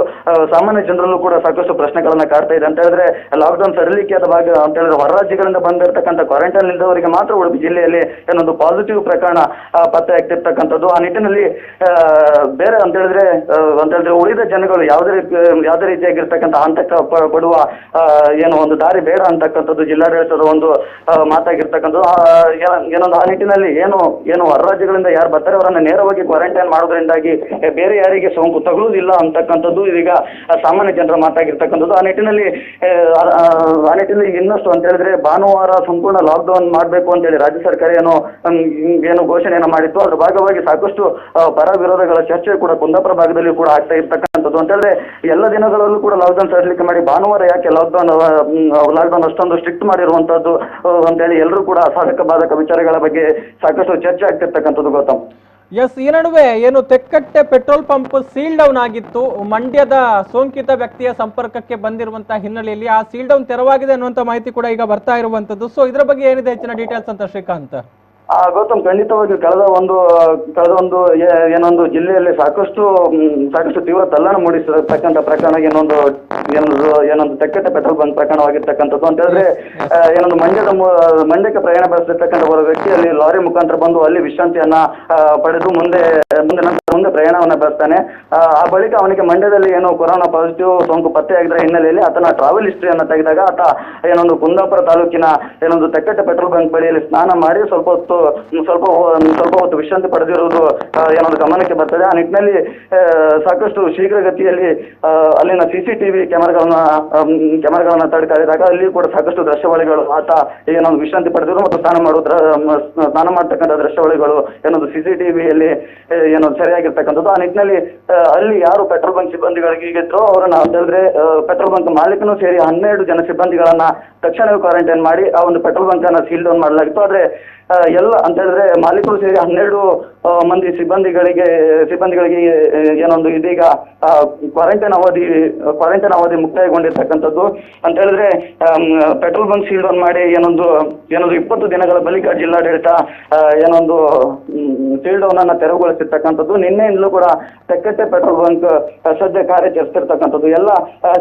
ಸಾಮಾನ್ಯ ಜನರಲ್ಲೂ ಕೂಡ ಸಾಕಷ್ಟು ಪ್ರಶ್ನೆಗಳನ್ನ ಕಾಡ್ತಾ ಇದೆ. ಅಂತ ಹೇಳಿದ್ರೆ ಲಾಕ್ಡೌನ್ ಸಡಿಲಿಕೆಯಾದ ಭಾಗ ಅಂತ ಹೇಳಿದ್ರೆ ಹೊರ ರಾಜ್ಯಗಳಿಂದ ಬಂದಿರತಕ್ಕಂಥ ಕ್ವಾರಂಟೈನ್ ಇದ್ದವರಿಗೆ ಮಾತ್ರ ಉಡುಪಿ ಜಿಲ್ಲೆಯಲ್ಲಿ ಪಾಸಿಟಿವ್ ಪ್ರಕರಣ ಪತ್ತೆ ಆಗ್ತಿರ್ತಕ್ಕಂಥದ್ದು. ಆ ನಿಟ್ಟಿನಲ್ಲಿ ಬೇರೆ ಅಂತ ಹೇಳಿದ್ರೆ ಉಳಿದ ಜನಗಳು ಯಾವುದೇ ರೀತಿಯಾಗಿರ್ತಕ್ಕಂಥ ಆತಂಕ ಪಡುವ ದಾರಿ ಬೇಡ ಅಂತಕ್ಕಂಥದ್ದು ಜಿಲ್ಲಾಡಳಿತದ ಮಾತಾಗಿರ್ತಕ್ಕಂಥದ್ದು. ಆ ನಿಟ್ಟಿನಲ್ಲಿ ಹೊರ ರಾಜ್ಯಗಳಿಂದ ಯಾರು ಬರ್ತಾರೆ ಅವರನ್ನ ನೇರವಾಗಿ ಕ್ವಾರಂಟೈನ್ ಮಾಡೋದ್ರಿಂದಾಗಿ ಬೇರೆ ಯಾರಿಗೆ ಸೋಂಕು ತಗುಲುವುದಿಲ್ಲ ಅಂತಕ್ಕಂಥದ್ದು ಇದೀಗ ಸಾಮಾನ್ಯ ಜನರ ಮಾತಾಗಿರ್ತಕ್ಕಂಥದ್ದು. ಆ ನಿಟ್ಟಿನಲ್ಲಿ ಇನ್ನಷ್ಟು ಅಂತ ಹೇಳಿದ್ರೆ ಭಾನುವಾರ ಸಂಪೂರ್ಣ ಲಾಕ್ಡೌನ್ ಮಾಡಬೇಕು ಅಂತೇಳಿ ರಾಜ್ಯ ಸರ್ಕಾರ ಘೋಷಣೆಯನ್ನು ಮಾಡಿತ್ತು. ಅದ್ರ ಭಾಗವಾಗಿ ಸಾಕಷ್ಟು ಪರ ವಿರೋಧಗಳ ಚರ್ಚೆ ಕೂಡ ಕುಂದಾಪುರ ಭಾಗದಲ್ಲಿ ಕೂಡ ಆಗ್ತಾ ಇರ್ತಕ್ಕಂಥದ್ದು. ಅಂತ ಹೇಳಿದ್ರೆ ಎಲ್ಲ ದಿನಗಳಲ್ಲೂ ಕೂಡ ಲಾಕ್ಡೌನ್ ಸಡಿಲಿಕೆ ಮಾಡಿ ಭಾನುವಾರ ಯಾಕೆ ಲಾಕ್ಡೌನ್ ಅಷ್ಟೊಂದು ಸ್ಟ್ರಿಕ್ಟ್ ಮಾಡಿರುವಂತದ್ದು ಅಂತೇಳಿ ಎಲ್ಲರೂ ಕೂಡ ಸಾಧಕ ಬಾಧಕ ವಿಚಾರಗಳ ಬಗ್ಗೆ ಸಾಕಷ್ಟು ಚರ್ಚೆ ಆಗ್ತಿರ್ತಕ್ಕಂಥದ್ದು ಗೌತಮ್. ಎಸ್, ಈ ನಡುವೆ Tekkatte petrol pump seal down ಆಗಿತ್ತು. ಮಂಡ್ಯದ ಸೋಂಕಿತ ವ್ಯಕ್ತಿಯ ಸಂಪರ್ಕಕ್ಕೆ ಬಂದಿರುವಂತಹ ಹಿನ್ನೆಲೆಯಲ್ಲಿ ಆ ಸೀಲ್ ಡೌನ್ ತೆರವಾಗಿದೆ ಅನ್ನುವಂತ ಮಾಹಿತಿ ಕೂಡ ಈಗ ಬರ್ತಾ ಇರುವಂತದ್ದು. ಸೊ ಇದರ ಬಗ್ಗೆ ಏನಿದೆ ಹೆಚ್ಚಿನ ಡೀಟೇಲ್ಸ್ ಅಂತ ಶ್ರೀಕಾಂತ್? ಗೌತಮ್, ಖಂಡಿತವಾಗಿಯೂ ಕಳೆದ ಒಂದು ಏನೊಂದು ಜಿಲ್ಲೆಯಲ್ಲಿ ಸಾಕಷ್ಟು ತೀವ್ರ ತಲ್ಲಣ ಮೂಡಿಸಿರ್ತಕ್ಕಂಥ ಪ್ರಕರಣ ಏನೊಂದು ತೆಕ್ಕಟ್ಟೆ ಪೆಟ್ರೋಲ್ ಬಂಕ್ ಪ್ರಕರಣವಾಗಿರ್ತಕ್ಕಂಥದ್ದು ಅಂತ ಹೇಳಿದ್ರೆ, ಏನೊಂದು ಮಂಡ್ಯಕ್ಕೆ ಪ್ರಯಾಣ ಬೆಳೆಸಿರ್ತಕ್ಕಂಥ ಒಬ್ಬ ವ್ಯಕ್ತಿಯಲ್ಲಿ ಲಾರಿ ಮುಖಾಂತರ ಬಂದು ಅಲ್ಲಿ ವಿಶ್ರಾಂತಿಯನ್ನ ಪಡೆದು ಮುಂದೆ ಪ್ರಯಾಣವನ್ನ ಬೆಳೆಸ್ತಾನೆ. ಆ ಬಳಿಕ ಅವನಿಗೆ ಮಂಡ್ಯದಲ್ಲಿ ಏನೋ ಕೊರೋನಾ ಪಾಸಿಟಿವ್ ಸೋಂಕು ಪತ್ತೆಯಾಗಿದ್ದ ಹಿನ್ನೆಲೆಯಲ್ಲಿ ಆತನ ಟ್ರಾವೆಲ್ ಹಿಸ್ಟ್ರಿಯನ್ನ ತೆಗೆದಾಗ ಆತ ಏನೊಂದು ಕುಂದಾಪುರ ತಾಲೂಕಿನ ಏನೊಂದು ತೆಕ್ಕಟ್ಟೆ ಪೆಟ್ರೋಲ್ ಬಂಕ್ ಬಳಿಯಲ್ಲಿ ಸ್ನಾನ ಮಾಡಿ ಸ್ವಲ್ಪ ಹೊತ್ತು ವಿಶ್ರಾಂತಿ ಪಡೆದಿರುವುದು ಏನೊಂದು ಗಮನಕ್ಕೆ ಬರ್ತದೆ. ಆ ನಿಟ್ಟಿನಲ್ಲಿ ಸಾಕಷ್ಟು ಶೀಘ್ರಗತಿಯಲ್ಲಿ ಅಲ್ಲಿನ CCTV ಕ್ಯಾಮೆರಾಗಳನ್ನ ತಡೆದಾಗ ಅಲ್ಲಿ ಕೂಡ ಸಾಕಷ್ಟು ದೃಶ್ಯಾವಳಿಗಳು ಆತ ಏನೊಂದು ವಿಶ್ರಾಂತಿ ಪಡೆದಿರು ಮತ್ತು ಸ್ನಾನ ಮಾಡತಕ್ಕಂಥ ದೃಶ್ಯಾವಳಿಗಳು ಏನೊಂದು CCTVಯಲ್ಲಿ ಏನೊಂದು ಸರಿಯಾಗಿರ್ತಕ್ಕಂಥದ್ದು. ಆ ನಿಟ್ಟಿನಲ್ಲಿ ಅಲ್ಲಿ ಯಾರು ಪೆಟ್ರೋಲ್ ಬಂಕ್ ಸಿಬ್ಬಂದಿಗಳಿಗೆ ಇದ್ರು ಅವರನ್ನ ಅಂತ ಹೇಳಿದ್ರೆ ಪೆಟ್ರೋಲ್ ಬಂಕ್ ಮಾಲೀಕನು ಸೇರಿ 12 ಜನ ಸಿಬ್ಬಂದಿಗಳನ್ನ ತಕ್ಷಣವೇ ಕ್ವಾರಂಟೈನ್ ಮಾಡಿ ಆ ಒಂದು ಪೆಟ್ರೋಲ್ ಬಂಕ್ ಅನ್ನ ಸೀಲ್ ಡೌನ್ ಮಾಡಲಾಗಿತ್ತು. ಆದ್ರೆ ಎಲ್ಲ ಅಂತ ಹೇಳಿದ್ರೆ ಮಾಲೀಕರು ಸೇರಿ 12 ಮಂದಿ ಸಿಬ್ಬಂದಿಗಳಿಗೆ ಏನೊಂದು ಇದೀಗ ಕ್ವಾರಂಟೈನ್ ಅವಧಿ ಮುಕ್ತಾಯಗೊಂಡಿರ್ತಕ್ಕಂಥದ್ದು. ಅಂತ ಹೇಳಿದ್ರೆ ಪೆಟ್ರೋಲ್ ಬಂಕ್ ಸೀಲ್ ಡೌನ್ ಮಾಡಿ ಏನೊಂದು 20 ದಿನಗಳ ಬಳಿಕ ಜಿಲ್ಲಾಡಳಿತ ಏನೊಂದು ಸೀಲ್ ಡೌನ್ ಅನ್ನ ತೆರವುಗೊಳಿಸಿರ್ತಕ್ಕಂಥದ್ದು. ನಿನ್ನೆಯಿಂದಲೂ ಕೂಡ ತೆಕ್ಕಟ್ಟೆ ಪೆಟ್ರೋಲ್ ಬಂಕ್ ಸದ್ಯ ಕಾರ್ಯಾಚರಿಸ್ತಿರ್ತಕ್ಕಂಥದ್ದು. ಎಲ್ಲ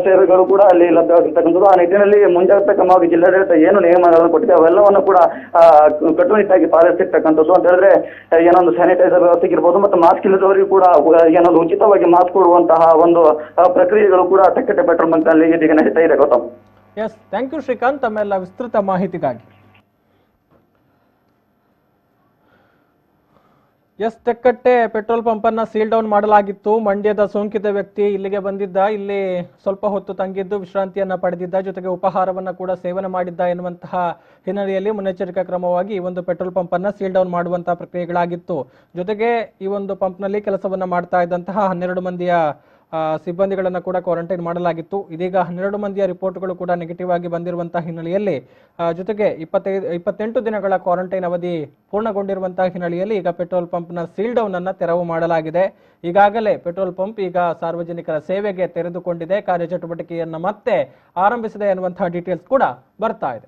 ಸೇವೆಗಳು ಕೂಡ ಅಲ್ಲಿ ಲಭ್ಯವಾಗಿರ್ತಕ್ಕಂಥದ್ದು. ಆ ನಿಟ್ಟಿನಲ್ಲಿ ಮುಂಜಾಗ್ರತಾ ಕ್ರಮವಾಗಿ ಜಿಲ್ಲಾಡಳಿತ ಏನು ನಿಯಮಗಳನ್ನು ಕೊಟ್ಟಿದೆ ಅವೆಲ್ಲವನ್ನು ಕೂಡ ಕಟ್ಟುನಿಟ್ಟಾಗಿ ಪಾಲಿಸ್ತಿರ್ತಕ್ಕಂಥದ್ದು. ಅಂತ ಹೇಳಿದ್ರೆ ಏನೊಂದು ಸ್ಯಾನಿಟೈಸರ್ ವ್ಯವಸ್ಥೆ ಇರ್ಬೋದು ಮತ್ತು ಮಾಸ್ಕ್ ಇಲ್ಲದವರಿಗೂ ಕೂಡ ಏನೊಂದು ಉಚಿತವಾಗಿ ಮಾಸ್ಕ್ ಕೊಡುವಂತಹ ಒಂದು ಪ್ರಕ್ರಿಯೆಗಳು ಕೂಡ ತೆಕ್ಕಟ್ಟೆ ಪೆಟ್ರೋಲ್ ಬಂಕ್ ನಲ್ಲಿ ಇದೀಗ ನಡೀತಾ ಇದೆ. Gautam, yes, thank you Srikanth, ತಮ್ಮೆಲ್ಲ ವಿಸ್ತೃತ ಮಾಹಿತಿಗಾಗಿ. ಎಸ್, ತೆಕ್ಕಟ್ಟೆ ಪೆಟ್ರೋಲ್ ಪಂಪ್ ಅನ್ನ ಸೀಲ್ ಡೌನ್ ಮಾಡಲಾಗಿತ್ತು. ಮಂಡ್ಯದ ಸೋಂಕಿತ ವ್ಯಕ್ತಿ ಇಲ್ಲಿಗೆ ಬಂದಿದ್ದ, ಇಲ್ಲಿ ಸ್ವಲ್ಪ ಹೊತ್ತು ತಂಗಿದ್ದು ವಿಶ್ರಾಂತಿಯನ್ನ ಪಡೆದಿದ್ದ, ಜೊತೆಗೆ ಉಪಹಾರವನ್ನ ಕೂಡ ಸೇವನೆ ಮಾಡಿದ್ದ ಎನ್ನುವಂತಹ ಹಿನ್ನೆಲೆಯಲ್ಲಿ ಮುನ್ನೆಚ್ಚರಿಕಾ ಕ್ರಮವಾಗಿ ಈ ಒಂದು ಪೆಟ್ರೋಲ್ ಪಂಪ್ ಅನ್ನ ಸೀಲ್ ಡೌನ್ ಮಾಡುವಂತಹ ಪ್ರಕ್ರಿಯೆಗಳಾಗಿತ್ತು. ಜೊತೆಗೆ ಈ ಒಂದು ಪಂಪ್ ನಲ್ಲಿ ಕೆಲಸವನ್ನ ಮಾಡ್ತಾ ಇದ್ದಂತಹ 12 ಮಂದಿಯ ಸಿಬ್ಬಂದಿಗಳನ್ನ ಕೂಡ ಕ್ವಾರಂಟೈನ್ ಮಾಡಲಾಗಿತ್ತು. ಇದೀಗ 12 ಮಂದಿಯ ರಿಪೋರ್ಟ್ಗಳು ಕೂಡ ನೆಗೆಟಿವ್ ಆಗಿ ಬಂದಿರುವಂತಹ ಹಿನ್ನೆಲೆಯಲ್ಲಿ ಜೊತೆಗೆ 28 ದಿನಗಳ ಕ್ವಾರಂಟೈನ್ ಅವಧಿ ಪೂರ್ಣಗೊಂಡಿರುವಂತಹ ಹಿನ್ನೆಲೆಯಲ್ಲಿ ಈಗ ಪೆಟ್ರೋಲ್ ಪಂಪ್ನ ಸೀಲ್ ಡೌನ್ ಅನ್ನ ತೆರವು ಮಾಡಲಾಗಿದೆ. ಈಗಾಗಲೇ ಪೆಟ್ರೋಲ್ ಪಂಪ್ ಈಗ ಸಾರ್ವಜನಿಕರ ಸೇವೆಗೆ ತೆರೆದುಕೊಂಡಿದೆ, ಕಾರ್ಯಚಟುವಟಿಕೆಯನ್ನ ಮತ್ತೆ ಆರಂಭಿಸಿದೆ ಎನ್ನುವಂತಹ ಡೀಟೇಲ್ಸ್ ಕೂಡ ಬರ್ತಾ ಇದೆ.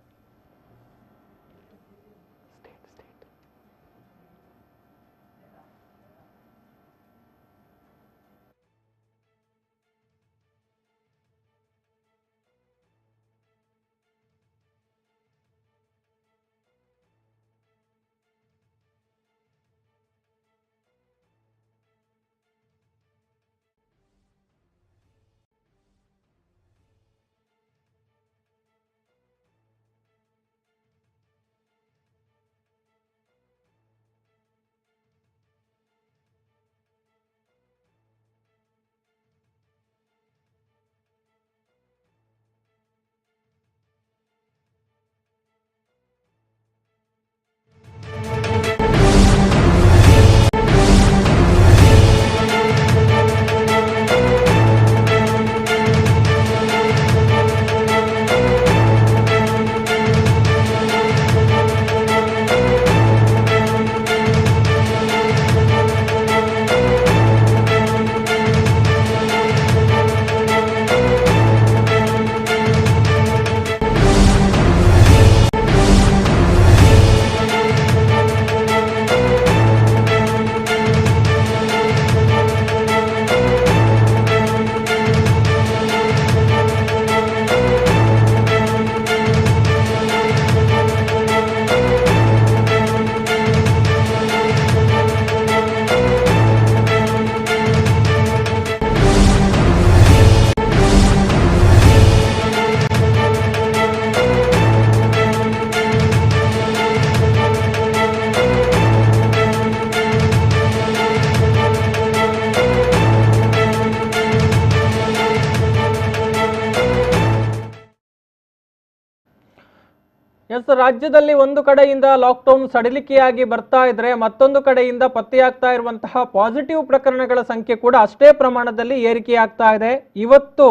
ಎಸ್, ರಾಜ್ಯದಲ್ಲಿ ಒಂದು ಕಡೆಯಿಂದ ಲಾಕ್ಡೌನ್ ಸಡಿಲಿಕೆಯಾಗಿ ಬರ್ತಾ ಇದ್ರೆ ಮತ್ತೊಂದು ಕಡೆಯಿಂದ ಪತ್ತೆಯಾಗ್ತಾ ಇರುವಂತಹ ಪಾಸಿಟಿವ್ ಪ್ರಕರಣಗಳ ಸಂಖ್ಯೆ ಕೂಡ ಅಷ್ಟೇ ಪ್ರಮಾಣದಲ್ಲಿ ಏರಿಕೆಯಾಗ್ತಾ ಇದೆ. ಇವತ್ತು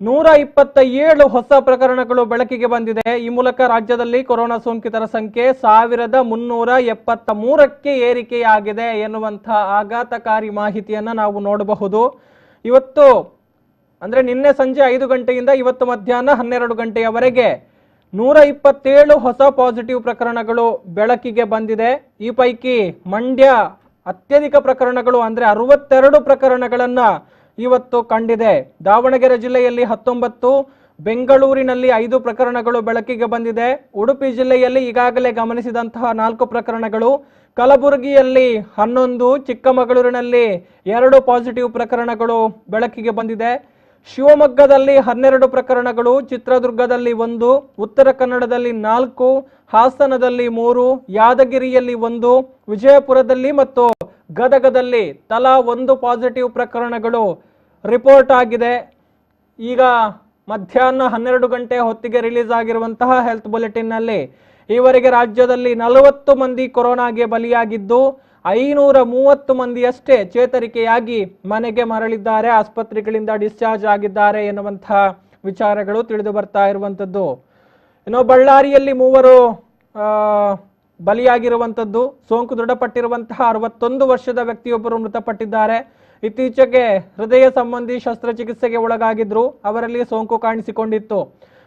127 ಹೊಸ ಪ್ರಕರಣಗಳು ಬೆಳಕಿಗೆ ಬಂದಿದೆ. ಈ ಮೂಲಕ ರಾಜ್ಯದಲ್ಲಿ ಕೊರೋನಾ ಸೋಂಕಿತರ ಸಂಖ್ಯೆ 1373ಕ್ಕೆ ಏರಿಕೆಯಾಗಿದೆ ಎನ್ನುವಂತಹ ಆಘಾತಕಾರಿ ಮಾಹಿತಿಯನ್ನ ನಾವು ನೋಡಬಹುದು. ಇವತ್ತು ಅಂದ್ರೆ ನಿನ್ನೆ ಸಂಜೆ 5 ಗಂಟೆಯಿಂದ ಇವತ್ತು ಮಧ್ಯಾಹ್ನ 12 ಗಂಟೆಯವರೆಗೆ 127 ಹೊಸ ಪಾಸಿಟಿವ್ ಪ್ರಕರಣಗಳು ಬೆಳಕಿಗೆ ಬಂದಿದೆ. ಈ ಪೈಕಿ ಮಂಡ್ಯ ಅತ್ಯಧಿಕ ಪ್ರಕರಣಗಳು ಅಂದ್ರೆ 62 ಪ್ರಕರಣಗಳನ್ನ ಇವತ್ತು ಕಂಡಿದೆ. ದಾವಣಗೆರೆ ಜಿಲ್ಲೆಯಲ್ಲಿ 19, ಬೆಂಗಳೂರಿನಲ್ಲಿ 5 ಪ್ರಕರಣಗಳು ಬೆಳಕಿಗೆ ಬಂದಿದೆ. ಉಡುಪಿ ಜಿಲ್ಲೆಯಲ್ಲಿ ಈಗಾಗಲೇ ಗಮನಿಸಿದಂತಹ 4 ಪ್ರಕರಣಗಳು, ಕಲಬುರಗಿಯಲ್ಲಿ 11, ಚಿಕ್ಕಮಗಳೂರಿನಲ್ಲಿ 2 ಪಾಸಿಟಿವ್ ಪ್ರಕರಣಗಳು ಬೆಳಕಿಗೆ ಬಂದಿದೆ. ಶಿವಮೊಗ್ಗದಲ್ಲಿ 12 ಪ್ರಕರಣಗಳು, ಚಿತ್ರದುರ್ಗದಲ್ಲಿ 1, ಉತ್ತರ ಕನ್ನಡದಲ್ಲಿ 4, ಹಾಸನದಲ್ಲಿ 3, ಯಾದಗಿರಿಯಲ್ಲಿ 1, ವಿಜಯಪುರದಲ್ಲಿ ಮತ್ತು ಗದಗದಲ್ಲಿ ತಲಾ 1 ಪಾಸಿಟಿವ್ ಪ್ರಕರಣಗಳು ರಿಪೋರ್ಟ್ ಆಗಿದೆ. ಈಗ ಮಧ್ಯಾಹ್ನ 12 ಗಂಟೆ ಹೊತ್ತಿಗೆ ರಿಲೀಸ್ ಆಗಿರುವಂತಹ ಹೆಲ್ತ್ ಬುಲೆಟಿನ್ನಲ್ಲಿ ಈವರೆಗೆ ರಾಜ್ಯದಲ್ಲಿ 40 ಮಂದಿ ಕೊರೋನಾಗೆ ಬಲಿಯಾಗಿದ್ದು 530 ಮಂದಿಯಷ್ಟೇ ಚೇತರಿಕೆಯಾಗಿ ಮನೆಗೆ ಮರಳಿದ್ದಾರೆ, ಆಸ್ಪತ್ರೆಗಳಿಂದ ಡಿಸ್ಚಾರ್ಜ್ ಆಗಿದ್ದಾರೆ ಎನ್ನುವಂತಹ ವಿಚಾರಗಳು ತಿಳಿದು ಬರ್ತಾ ಇರುವಂಥದ್ದು. ಇನ್ನು ಬಳ್ಳಾರಿಯಲ್ಲಿ 3 ಬಲಿಯಾಗಿರುವಂಥದ್ದು. ಸೋಂಕು ದೃಢಪಟ್ಟಿರುವಂತಹ 61 ವರ್ಷದ ವ್ಯಕ್ತಿಯೊಬ್ಬರು ಮೃತಪಟ್ಟಿದ್ದಾರೆ. ಇತ್ತೀಚೆಗೆ ಹೃದಯ ಸಂಬಂಧಿ ಶಸ್ತ್ರಚಿಕಿತ್ಸೆಗೆ ಒಳಗಾಗಿದ್ರು, ಅವರಲ್ಲಿ ಸೋಂಕು ಕಾಣಿಸಿಕೊಂಡಿತ್ತು.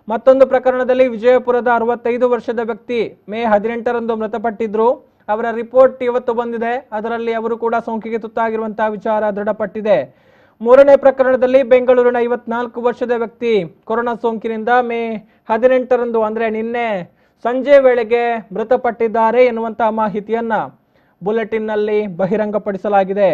ಮತ್ತೊಂದು ಪ್ರಕರಣದಲ್ಲಿ ವಿಜಯಪುರದ 65 ವರ್ಷದ ವ್ಯಕ್ತಿ ಮೇ 18ರಂದು ಮೃತಪಟ್ಟಿದ್ರು. ಅವರ ರಿಪೋರ್ಟ್ ಇವತ್ತು ಬಂದಿದೆ. ಅದರಲ್ಲಿ ಅವರು ಕೂಡ ಸೋಂಕಿಗೆ ತುತ್ತಾಗಿರುವಂತಹ ವಿಚಾರ ದೃಢಪಟ್ಟಿದೆ. 3ನೇ ಪ್ರಕರಣದಲ್ಲಿ ಬೆಂಗಳೂರಿನ 54 ವರ್ಷದ ವ್ಯಕ್ತಿ ಕೊರೋನಾ ಸೋಂಕಿನಿಂದ ಮೇ 18ರಂದು ಅಂದ್ರೆ ನಿನ್ನೆ ಸಂಜೆ ವೇಳೆಗೆ ಮೃತಪಟ್ಟಿದ್ದಾರೆ ಎನ್ನುವಂತಹ ಮಾಹಿತಿಯನ್ನ ಬುಲೆಟಿನ್ನಲ್ಲಿ ಬಹಿರಂಗಪಡಿಸಲಾಗಿದೆ.